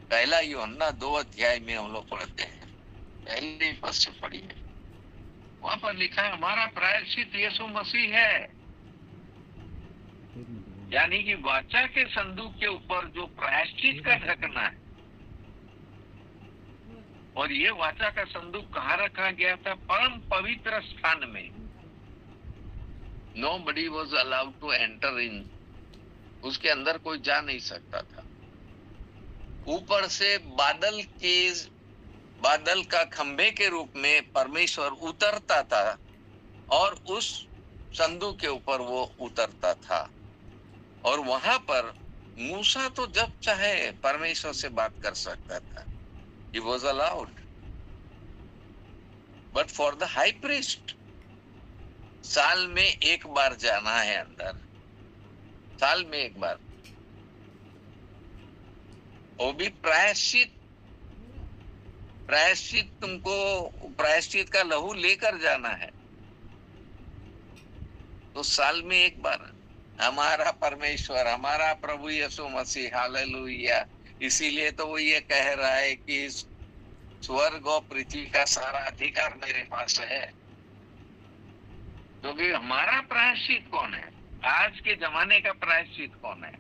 पहला यूहन्ना 2 अध्याय में हम लोग पढ़ते हैं, पहले पद से पढ़िए, वहां पर लिखा है हमारा प्रायश्चित यीशु मसीह है। यानी कि वाचा के संदूक के ऊपर जो प्रायश्चित का ढकना है, और ये वाचा का संदूक कहाँ रखा गया था? परम पवित्र स्थान में। Nobody was allowed to enter in, उसके अंदर कोई जा नहीं सकता था। ऊपर से बादल का खंभे के रूप में परमेश्वर उतरता था और उस संदूक के ऊपर वो उतरता था, और वहां पर मूसा तो जब चाहे परमेश्वर से बात कर सकता था। He was allowed, but for the high priest साल में एक बार जाना है अंदर, साल में एक बार, वो भी प्रायश्चित तुमको प्रायश्चित का लहू लेकर जाना है, तो साल में एक बार। हमारा परमेश्वर, हमारा प्रभु यीशु मसीह, हालेलुया। इसीलिए तो वो ये कह रहा है कि स्वर्ग और पृथ्वी का सारा अधिकार मेरे पास है। क्योंकि हमारा प्रायश्चित कौन है? आज के जमाने का प्रायश्चित कौन है?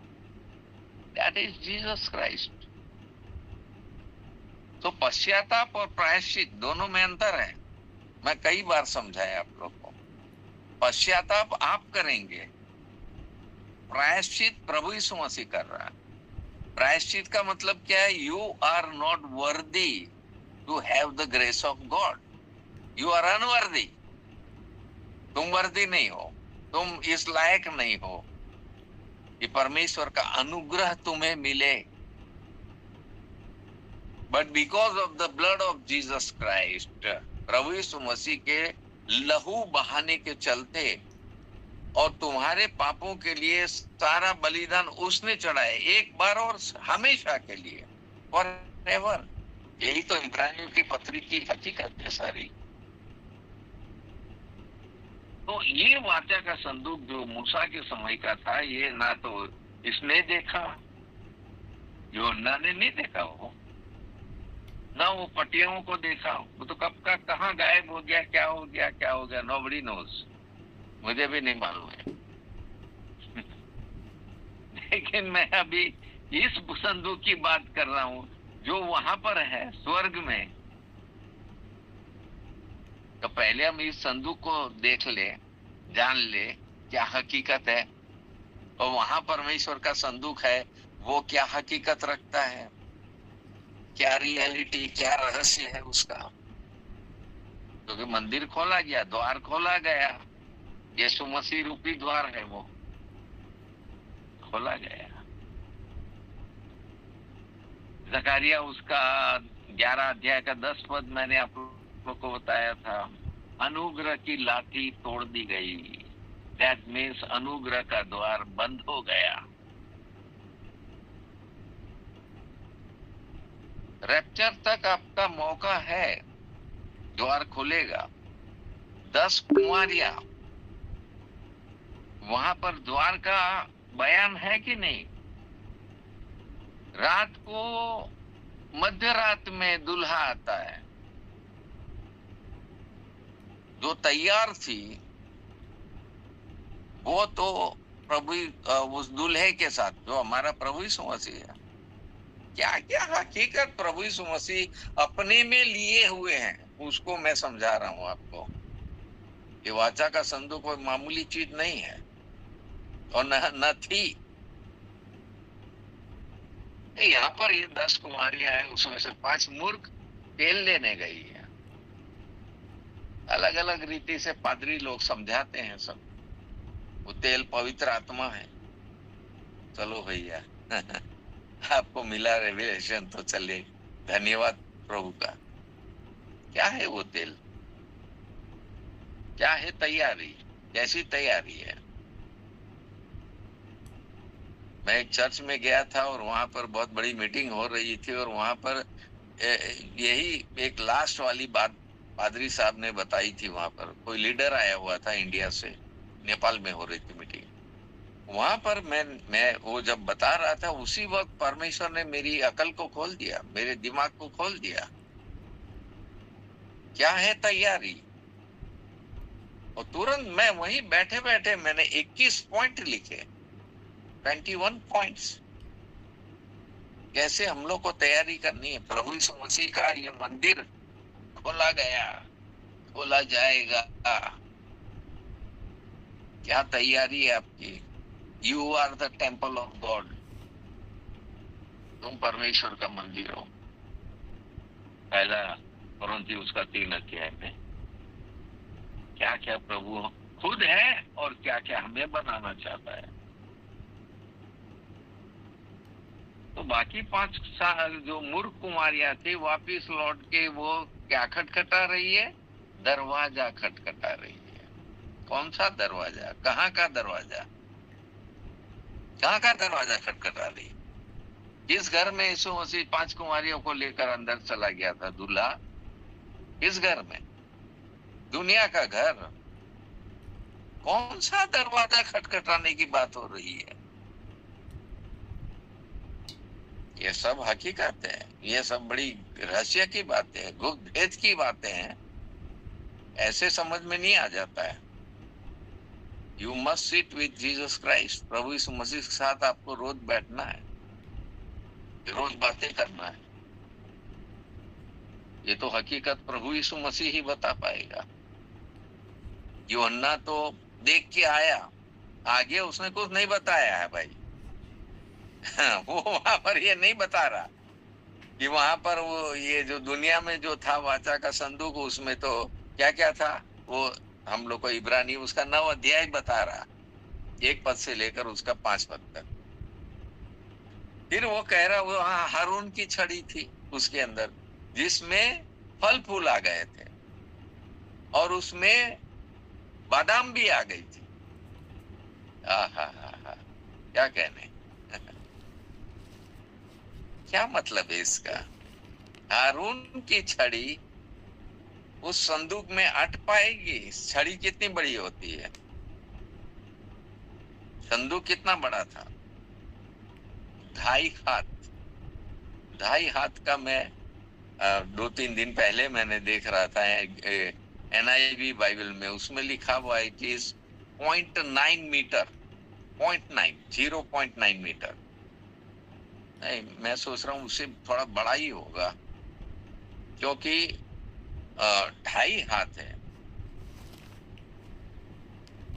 That is Jesus Christ. तो पश्चाताप और प्रायश्चित दोनों में अंतर है। मैं कई बार समझाया आप लोग को। पश्चाताप आप करेंगे, प्रायश्चित प्रभु यीशु मसीह कर रहा है। प्रायश्चित का मतलब क्या है? You are not worthy to have the grace of God, you are unworthy. तुम वर्दी नहीं हो, तुम इस लायक नहीं हो कि परमेश्वर का अनुग्रह तुम्हें मिले। But because of the blood of Jesus Christ, प्रभु यीशु मसीह के लहू बहाने के चलते, और तुम्हारे पापों के लिए सारा बलिदान उसने चढ़ाया, एक बार और हमेशा के लिए, फॉरएवर। यही तो इब्रानियों की पत्री की हकीकत है सारी। तो ये वाचा का संदूक जो मूसा के समय का था, ये ना तो इसने देखा, यूहन्ना ने नहीं देखा, वो ना वो पटियों को देखा, वो तो कब का कहाँ गायब हो गया, क्या हो गया, नोबडी नोज, मुझे भी नहीं मालूम है। लेकिन मैं अभी इस संदूक की बात कर रहा हूँ जो वहां पर है स्वर्ग में। तो पहले हम इस संदूक को देख ले, जान ले क्या हकीकत है, और वहां परमेश्वर का संदूक है, वो क्या हकीकत रखता है, क्या रियलिटी, क्या रहस्य है उसका। क्योंकि मंदिर खोला गया, द्वार खोला गया, यीशु मसीह रूपी द्वार है, वो खोला गया। जकारिया उसका 11 अध्याय का 10 पद मैंने आप लोगों को बताया था, अनुग्रह की लाठी तोड़ दी गई। दैट मीन्स अनुग्रह का द्वार बंद हो गया। रैप्चर तक आपका मौका है, द्वार खुलेगा। 10 कुमारियां, वहां पर द्वार का बयान है कि नहीं? रात को मध्य रात में दूल्हा आता है, जो तैयार थी वो तो प्रभु उस दूल्हे के साथ, जो हमारा प्रभु यीशु मसीह है। क्या क्या हकीकत प्रभु यीशु मसीह अपने में लिए हुए हैं, उसको मैं समझा रहा हूं आपको। ये वाचा का संदूक कोई मामूली चीज नहीं है, और न थी। यहाँ पर ये 10 कुमारियां हैं, उसमें से 5 मूर्ख तेल लेने गई है। अलग अलग रीति से पादरी लोग समझाते हैं सब, वो तेल पवित्र आत्मा है। चलो भैया आपको मिला रेवलेशन, तो चलिए, धन्यवाद प्रभु का। क्या है वो तेल? क्या है तैयारी, कैसी तैयारी है? मैं एक चर्च में गया था और वहां पर बहुत बड़ी मीटिंग हो रही थी और वहां पर यही एक लास्ट वाली बात पादरी साहब ने बताई थी। वहां पर कोई लीडर आया हुआ था इंडिया से, नेपाल में हो रही थी मीटिंग। वहां पर मैं वो जब बता रहा था, उसी वक्त परमेश्वर ने मेरी अकल को खोल दिया, मेरे दिमाग को खोल दिया। क्या है तैयारी? और तुरंत मैं वहीं बैठे बैठे मैंने 21 पॉइंट लिखे, 21 पॉइंट्स। कैसे हम लोग को तैयारी करनी है। प्रभु यीशु मसीह का ये मंदिर खोला गया, खोला जाएगा। क्या तैयारी है आपकी? You are the temple of God. तुम परमेश्वर का मंदिर हो। पहला कुरिन्थियों उसका 3 अध्याय में क्या क्या प्रभु खुद है और क्या क्या हमें बनाना चाहता है। तो बाकी 5 जो मूर्ख कुमारियां थी, वापिस लौट के वो क्या खटखटा रही है? दरवाजा खटखटा रही है। कौन सा दरवाजा? कहाँ का दरवाजा? कहाँ का दरवाजा खटखटा रही? किस घर में यीशु मसीह 5 कुमारियों को लेकर अंदर चला गया था दूल्हा? किस घर में? दुनिया का घर। कौन सा दरवाजा खटखटाने की बात हो रही है? ये सब हकीकत है, ये सब बड़ी रहस्य की बातें हैं, गुप्त भेद की बातें हैं। ऐसे समझ में नहीं आ जाता है। You must sit with Jesus Christ. प्रभु यीशु मसीह के साथ आपको रोज बैठना है, रोज बातें करना है। ये तो हकीकत प्रभु यीशु मसीह ही बता पाएगा। यूहन्ना तो देख के आया, आगे उसने कुछ नहीं बताया है भाई। वो वहां पर ये नहीं बता रहा कि वहां पर वो ये जो दुनिया में जो था वाचा का संदूक, उसमें तो क्या क्या था। वो हम लोग को इब्रानी उसका 9 अध्याय बता रहा, 1 पद से लेकर उसका 5 पद तक। फिर वो कह रहा वो हारून की छड़ी थी उसके अंदर, जिसमें फल फूल आ गए थे और उसमें बादाम भी आ गई थी। हा क्या कहने। क्या मतलब है इसका? हारून की छड़ी उस संदूक में अट पाएगी? छड़ी कितनी बड़ी होती है? संदूक कितना बड़ा था? 2.5 हाथ। 2.5 हाथ का। मैं 2-3 दिन पहले मैंने देख रहा था NIV बाइबल में, उसमें लिखा हुआ है कि 0.9 मीटर, 0.9 मीटर। नहीं, मैं सोच रहा हूँ उससे थोड़ा बड़ा ही होगा, क्योंकि 2.5 हाथ है।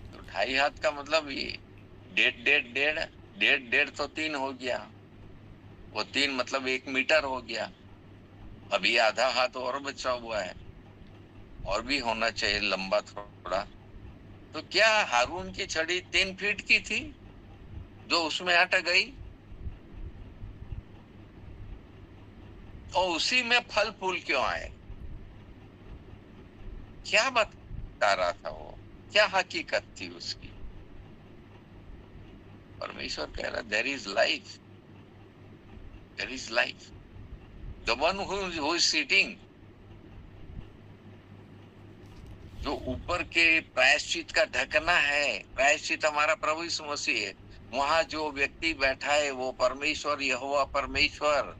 तो 2.5 हाथ का मतलब ये 1.5 तो 3 हो गया। वो 3 मतलब 1 मीटर हो गया। अभी आधा हाथ और बचा हुआ है, और भी होना चाहिए लंबा थोड़ा। तो क्या हारून की छड़ी 3 फीट की थी जो उसमें अट गई? और उसी में फल फूल क्यों आए? क्या बता रहा था वो? क्या हकीकत थी उसकी? परमेश्वर कह रहा there is life, there is life. The one who is sitting, जो ऊपर के प्रायश्चित का ढकना है। प्रायश्चित हमारा प्रभु यीशु मसीह है। वहां जो व्यक्ति बैठा है वो परमेश्वर, यहोवा परमेश्वर,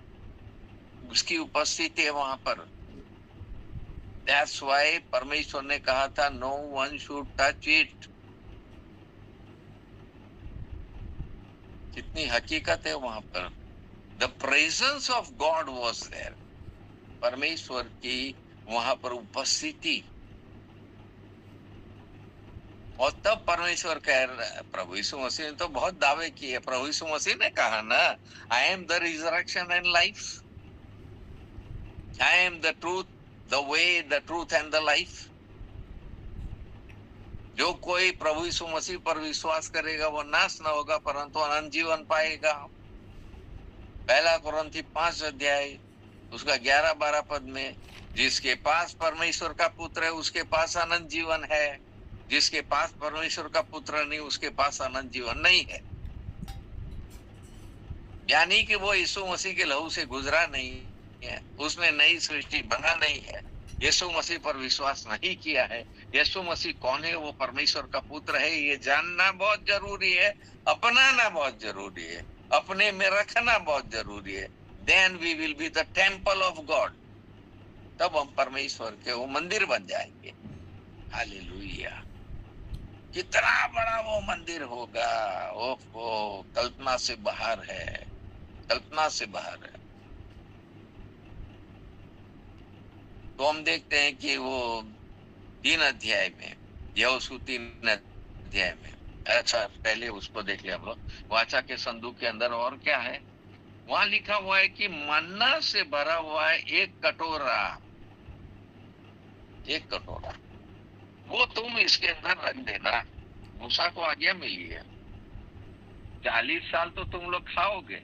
उसकी उपस्थिति है वहां पर। That's why परमेश्वर ने कहा था no one should touch it। कितनी हकीकत है वहां पर। The presence of God was there। परमेश्वर की वहां पर उपस्थिति। और तब परमेश्वर कह रहा है, प्रभु यीशु मसीह ने तो बहुत दावे किए। प्रभु यीशु मसीह ने कहा ना, I am the resurrection and life, I am the truth, the way, the truth and the life। जो कोई प्रभु यीशु मसीह पर विश्वास करेगा वो नाश न होगा परंतु अनंत जीवन पाएगा। पहला कुरिन्थी 5 अध्याय उसका 11-12 पद में, जिसके पास परमेश्वर का पुत्र है उसके पास अनंत जीवन है। जिसके पास परमेश्वर का पुत्र नहीं, उसके पास अनंत जीवन नहीं है। यानी कि वो यीशु मसीह के लहू से गुजरा नहीं है, उसने नई सृष्टि बना नहीं है, यीशु मसीह पर विश्वास नहीं किया है। यीशु मसीह कौन है? वो परमेश्वर का पुत्र है, ये जानना बहुत जरूरी है, अपनाना बहुत जरूरी है, अपने में रखना बहुत जरूरी है। Then we will be the temple of God. तब हम परमेश्वर के वो मंदिर बन जाएंगे। हालेलुया। कितना बड़ा वो मंदिर होगा, ओहो, कल्पना से बाहर है, कल्पना से बाहर है। तो हम देखते हैं कि वो 3 अध्याय में, यहोशू 3 अध्याय में, अच्छा पहले उसको देख लिया हम लोग। वाचा के संदूक के अंदर और क्या है? वहां लिखा हुआ है कि मन्ना से भरा हुआ है एक कटोरा, एक कटोरा, वो तुम इसके अंदर रख देना। मूसा को आज्ञा मिली है, 40 साल तो तुम लोग खाओगे,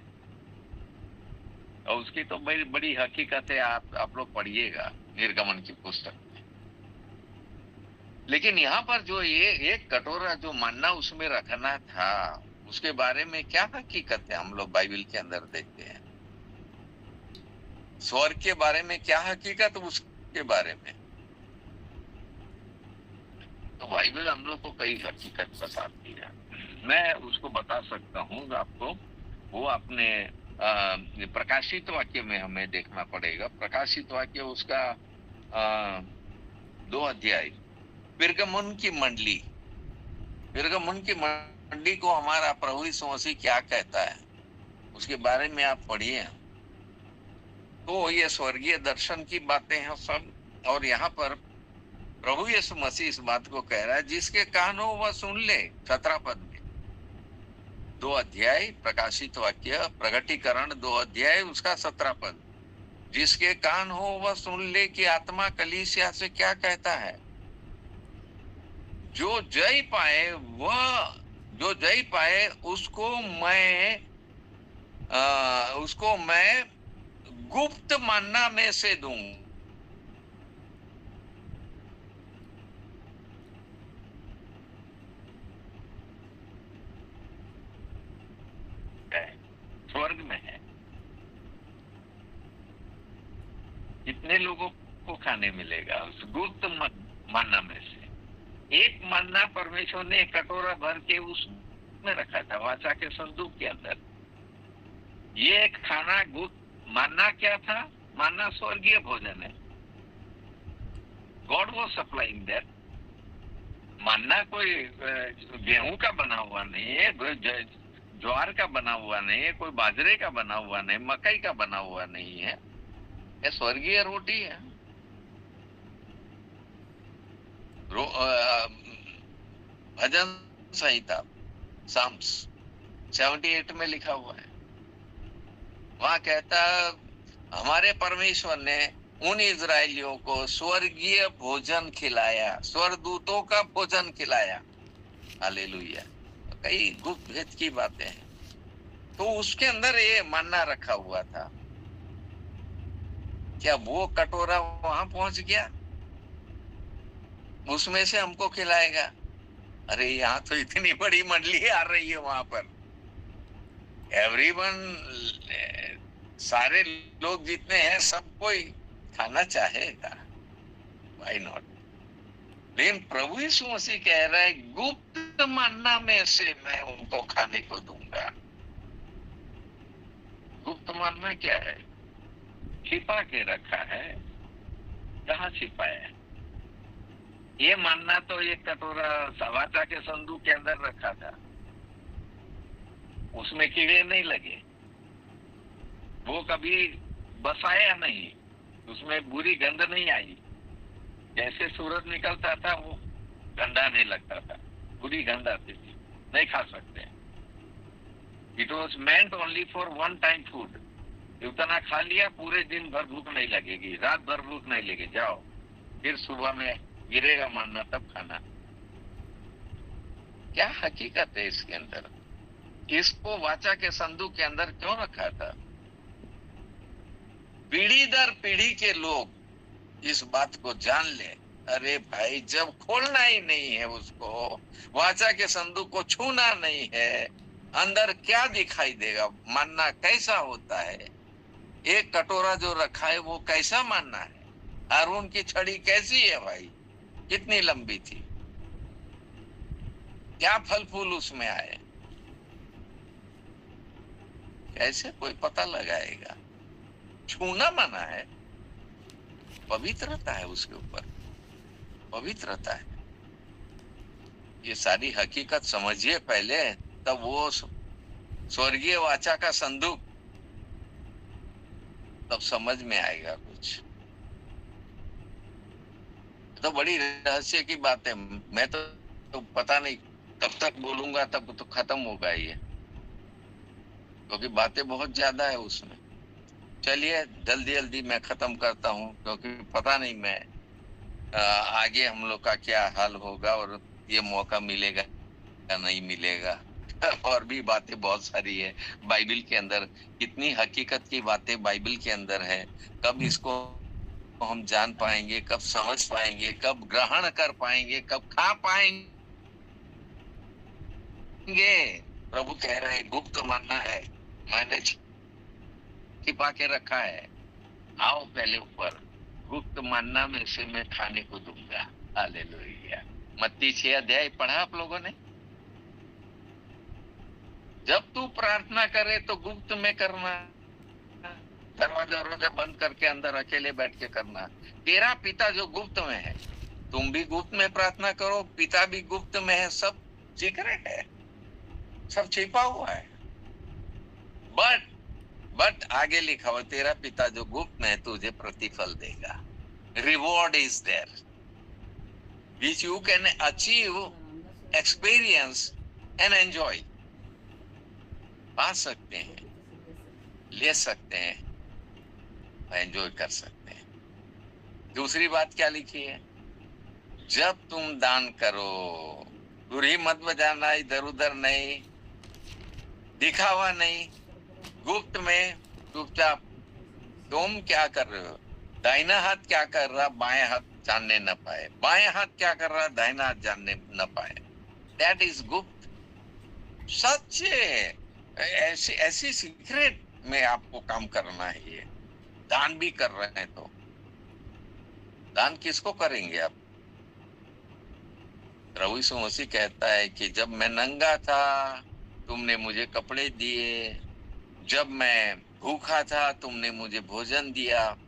और उसकी तो बड़ी बड़ी हकीकत है, आप लोग पढ़िएगा निर्गमन की पुस्तक में। लेकिन यहाँ पर जो ये एक कटोरा जो मन्ना उसमें रखना था, उसके बारे में क्या हकीकत है हम लोग बाइबल के अंदर देखते हैं। स्वर्ग के बारे में क्या हकीकत, उसके बारे में तो बाइबल हम लोग को कई हकीकत बताती है। मैं उसको बता सकता हूँ आपको, वो अपने प्रकाशित वाक्य में हमें देखना पड़ेगा। प्रकाशित वाक्य उसका 2 अध्याय, पिरगमुन की मंडली, पिरगमुन की मंडली को हमारा प्रभु यीशु मसीह क्या कहता है, उसके बारे में आप पढ़िए। तो ये स्वर्गीय दर्शन की बातें हैं सब, और यहाँ पर प्रभु यीशु मसीह इस बात को कह रहा है, जिसके कान हो वह सुन ले। 17 पद में 2 अध्याय प्रकाशित वाक्य, प्रगटीकरण 2 अध्याय उसका 17 पद, जिसके कान हो वह सुन ले कि आत्मा कलीसिया से क्या कहता है। जो जय पाए वह, जो जय पाए उसको मैं गुप्त मन्ना में से दूंगा। स्वर्ग में है, कितने लोगों को खाने मिलेगा उस गुप्त मन्ना में से। एक मन्ना परमेश्वर ने कटोरा भर के उसमें रखा था, वाचा के संदूक के अंदर। ये खाना गुप्त मन्ना क्या था? मन्ना स्वर्गीय भोजन है। God was supplying that. मन्ना कोई गेहूं का बना हुआ नहीं है, ज्वार का बना हुआ नहीं है, कोई बाजरे का बना हुआ नहीं, मकई का बना हुआ नहीं है, ये स्वर्गीय रोटी है। भजन संहिता साम्स 78 में लिखा हुआ है, वहां कहता हमारे परमेश्वर ने उन इजरायलियों को स्वर्गीय भोजन खिलाया, स्वर्गदूतों का भोजन खिलाया। हालेलुया। कई गुप्त भेद की बातें हैं। तो उसके अंदर ये मन्ना रखा हुआ था। क्या वो कटोरा वहां पहुंच गया, उसमें से हमको खिलाएगा? अरे यहाँ तो इतनी बड़ी मंडली आ रही है, वहां पर एवरीवन, सारे लोग जितने हैं सब कोई खाना चाहेगा, व्हाई नॉट। लेकिन प्रभु यीशु मसीह कह रहा है गुप्त मन्ना में से मैं उनको खाने को दूंगा। गुप्त मन्ना क्या है? छिपा के रखा है। कहाँ छिपाया है? ये मन्ना तो एक कटोरा वाचा के संदूक के अंदर रखा था, उसमें कीड़े नहीं लगे, वो कभी बसाया नहीं, उसमें बुरी गंध नहीं आई। जैसे सूरज निकलता था वो गंदा नहीं लगता था, बुरी गंध आती थी, नहीं खा सकते। It was meant only for one time food. उतना खा लिया, पूरे दिन भर भूख नहीं लगेगी, रात भर भूख नहीं लगेगी, जाओ फिर सुबह में गिरेगा मन्ना, तब खाना। क्या हकीकत है इसके अंदर? इसको वाचा के संदूक के अंदर क्यों रखा था? पीढ़ी दर पीढ़ी के लोग इस बात को जान ले अरे भाई, जब खोलना ही नहीं है उसको, वाचा के संदूक को छूना नहीं है, अंदर क्या दिखाई देगा? मानना कैसा होता है? एक कटोरा जो रखा है वो कैसा मानना है? हारून की छड़ी कैसी है भाई? कितनी लंबी थी? क्या फल फूल उसमें आए? कैसे कोई पता लगाएगा? छूना मना है, पवित्रता है उसके ऊपर, पवित्रता है। ये सारी हकीकत समझिए पहले, तब वो स्वर्गीय वाचा का संदूक तब समझ में आएगा कुछ। तो बड़ी रहस्य की बात है। मैं तो पता नहीं कब तक बोलूंगा, तब तो खत्म होगा ये, क्योंकि बातें बहुत ज्यादा है उसमें। चलिए जल्दी जल्दी मैं खत्म करता हूँ, क्योंकि पता नहीं मैं आगे हम लोग का क्या हाल होगा, और ये मौका मिलेगा या नहीं मिलेगा। और भी बातें बहुत सारी है बाइबल के अंदर, कितनी हकीकत की बातें बाइबल के अंदर है। कब इसको हम जान पाएंगे, कब समझ पाएंगे, कब ग्रहण कर पाएंगे, कब खा पाएंगे? प्रभु कह रहे हैं गुप्त मन्ना है, मैंने छिपा के रखा है, आओ पहले ऊपर, गुप्त मन्ना में से मैं खाने को दूंगा। हालेलुया। मत्ती 6 अध्याय पढ़ा आप लोगों ने? जब तू प्रार्थना करे तो गुप्त में करना, दरवाजा बंद करके अंदर अकेले बैठ के करना। तेरा पिता जो गुप्त में है, तुम भी गुप्त में प्रार्थना करो, पिता भी गुप्त में है। सब सीक्रेट है, सब छिपा हुआ है। बट आगे लिखा हुआ, तेरा पिता जो गुप्त में है तुझे प्रतिफल देगा। Reward is there which you can achieve, experience and enjoy. पा सकते हैं, ले सकते हैं, एंजॉय कर सकते हैं। दूसरी बात क्या लिखी है? जब तुम दान करो, दूरी मत बजाना, इधर उधर नहीं, दिखावा नहीं, गुप्त में चुपचाप। तुम क्या कर रहे हो? दाहिना हाथ क्या कर रहा, बाएं हाथ जानने न पाए, बाएं हाथ क्या कर रहा, दाहिना हाथ जानने न पाए। दैट इज गुप्त। सच ऐसी ऐसी सीक्रेट में आपको काम करना है। ये दान भी कर रहे हैं तो दान किसको करेंगे आप? प्रभु यीशु मसीह कहता है कि जब मैं नंगा था तुमने मुझे कपड़े दिए, जब मैं भूखा था तुमने मुझे भोजन दिया,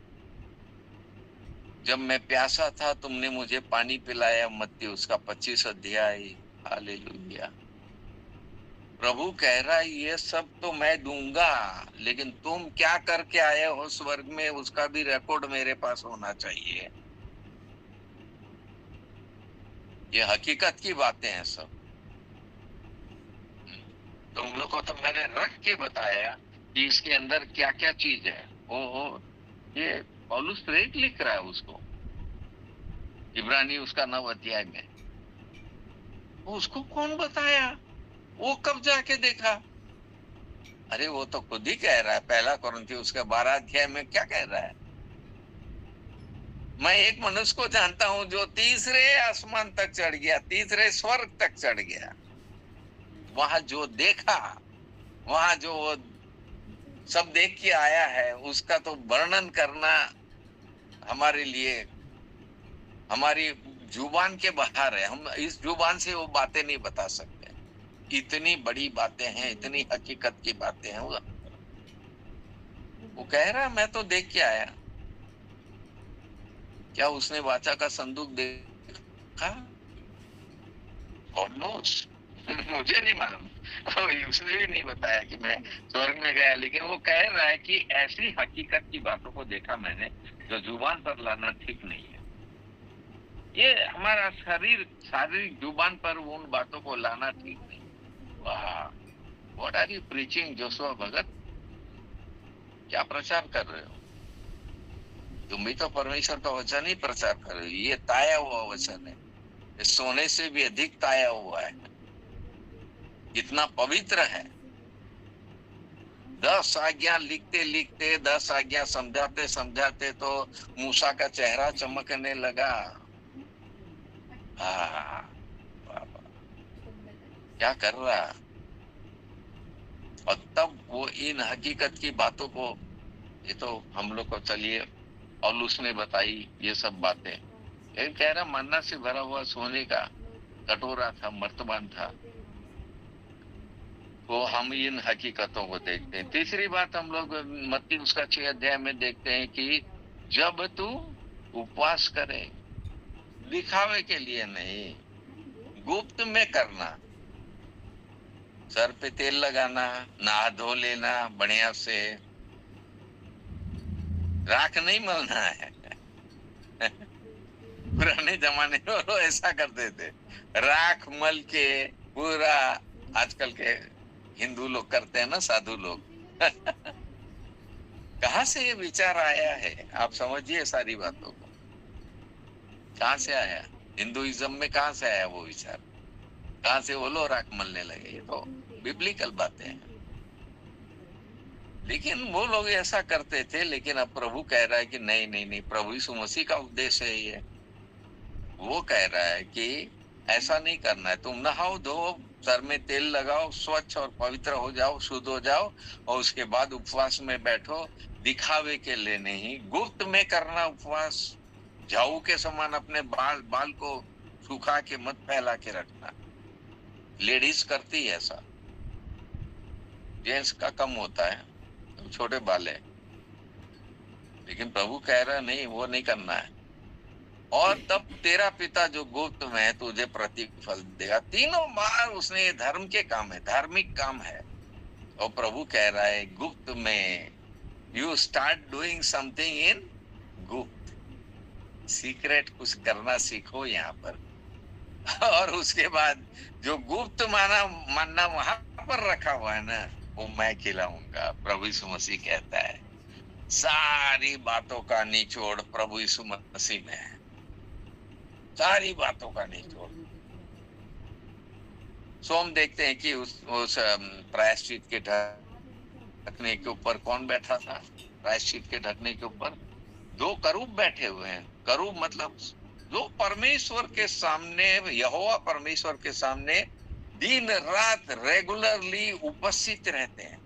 जब मैं प्यासा था तुमने मुझे पानी पिलाया। मत्ती उसका 25 अध्याय। हालेलुया। प्रभु कह रहा है ये सब तो मैं दूंगा, लेकिन तुम क्या करके आए हो स्वर्ग में, उसका भी रिकॉर्ड मेरे पास होना चाहिए। ये हकीकत की बातें हैं सब। तुम लोग को तो मैंने रख के बताया कि इसके अंदर क्या क्या चीज है। ओ ये पौलुस प्रेरित लिख रहा है उसको, इब्रानी उसका 9 अध्याय में। उसको कौन बताया? वो कब जाके देखा? अरे वो तो खुद ही कह रहा है, पहला कुरिन्थियों उसका 12 अध्याय में क्या कह रहा है? मैं एक मनुष्य को जानता हूं जो तीसरे आसमान तक चढ़ गया, तीसरे स्वर्ग तक चढ़ गया। वहां जो देखा, वहां जो सब देख के आया है, उसका तो वर्णन करना हमारे लिए, हमारी जुबान के बाहर है। हम इस जुबान से वो बातें नहीं बता सकते। इतनी बड़ी बातें हैं, इतनी हकीकत की बातें हैं। वो कह रहा मैं तो देख के आया। क्या उसने वाचा का संदूक देखा? God knows। मुझे नहीं मालूम, उसने भी नहीं बताया कि मैं स्वर्ग में गया, लेकिन वो कह रहा है कि ऐसी हकीकत की बातों को देखा मैंने जो जुबान पर लाना ठीक नहीं है। ये हमारा शारीरिक जुबान पर उन बातों को लाना ठीक नहीं। वाह, what are you preaching Joshua Bhagat? क्या प्रचार कर रहे हो? तुम भी तो परमेश्वर का वचन ही प्रचार कर रहे हो। ये ताया हुआ वचन है, सोने से भी अधिक ताया हुआ है, इतना पवित्र है। 10 आज्ञा लिखते लिखते, 10 आज्ञा समझाते समझाते तो मूसा का चेहरा चमकने लगा। हाँ, वाह, वाह, क्या कर रहा। और तब वो इन हकीकत की बातों को, ये तो हम लोग को चलिए, और उसने बताई ये सब बातें। ये कह रहा मन्ना से भरा हुआ सोने का कटोरा था, मर्तबान था। तो हम इन हकीकतों को देखते हैं। तीसरी बात हम लोग मत्ती उसका 6 अध्याय में देखते हैं कि जब तू उपवास करे, दिखावे के लिए नहीं, गुप्त में करना, सर पे तेल लगाना, नहा धो लेना बढ़िया से, राख नहीं मलना है। पुराने जमाने में वो ऐसा करते थे, राख मल के पूरा। आजकल के हिंदू लोग करते हैं ना, साधु लोग। कहाँ से ये विचार आया है, आप समझिए सारी बातों को। कहाँ से आया, हिंदुइज्म में कहाँ से आया वो विचार, कहाँ से वो लोग राख मलने लगे। ये तो बिब्लिकल बातें हैं। लेकिन वो लोग ऐसा करते थे, लेकिन अब प्रभु कह रहा है कि नहीं नहीं नहीं, प्रभु यीशु मसीह का उपदेश है ये। वो कह रहा है कि ऐसा नहीं करना है, तुम नहाओ धो, सर में तेल लगाओ, स्वच्छ और पवित्र हो जाओ, शुद्ध हो जाओ, और उसके बाद उपवास में बैठो, दिखावे के लिए नहीं, गुप्त में करना उपवास। झाऊ के समान अपने बाल को सुखा के मत फैला के रखना। लेडीज करती है ऐसा, जेंट्स का कम होता है, तो छोटे बाल है। लेकिन प्रभु कह रहा नहीं, वो नहीं करना है। और तब तेरा पिता जो गुप्त में है तुझे प्रतिफल देगा। तीनों बार उसने, ये धर्म के काम है, धार्मिक काम है। और प्रभु कह रहा है गुप्त में, you start doing something in गुप्त, सीक्रेट कुछ करना सीखो यहाँ पर। और उसके बाद जो गुप्त मानना वहां पर रखा हुआ है ना, वो मैं खिलाऊंगा, प्रभु यीशु मसीह कहता है। सारी बातों का निचोड़ प्रभु यीशु मसीह में है, सारी बातों का निचोड़। सो हम देखते हैं कि उस प्रायश्चित के ढकने के ऊपर कौन बैठा था। प्रायश्चित के ढकने के ऊपर 2 करूब बैठे हुए हैं। करूब मतलब जो परमेश्वर के सामने, यहोवा परमेश्वर के सामने दिन रात रेगुलरली उपस्थित रहते हैं।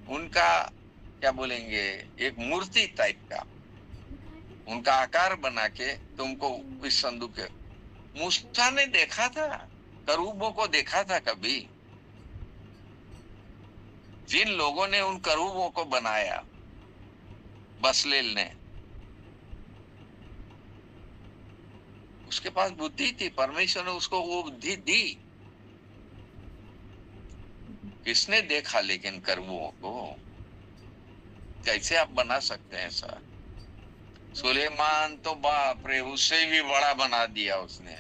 उनका क्या बोलेंगे, एक मूर्ति टाइप का उनका आकार बना के तुमको इस संदूक के। मूसा ने देखा था, करूबों को देखा था कभी? जिन लोगों ने उन करूबों को बनाया, बसलेल ने, उसके पास बुद्धि थी, परमेश्वर ने उसको वो बुद्धि दी। किसने देखा लेकिन करूबों को? कैसे आप बना सकते हैं सर? सुलेमान तो बाप रे, उससे भी बड़ा बना दिया उसने।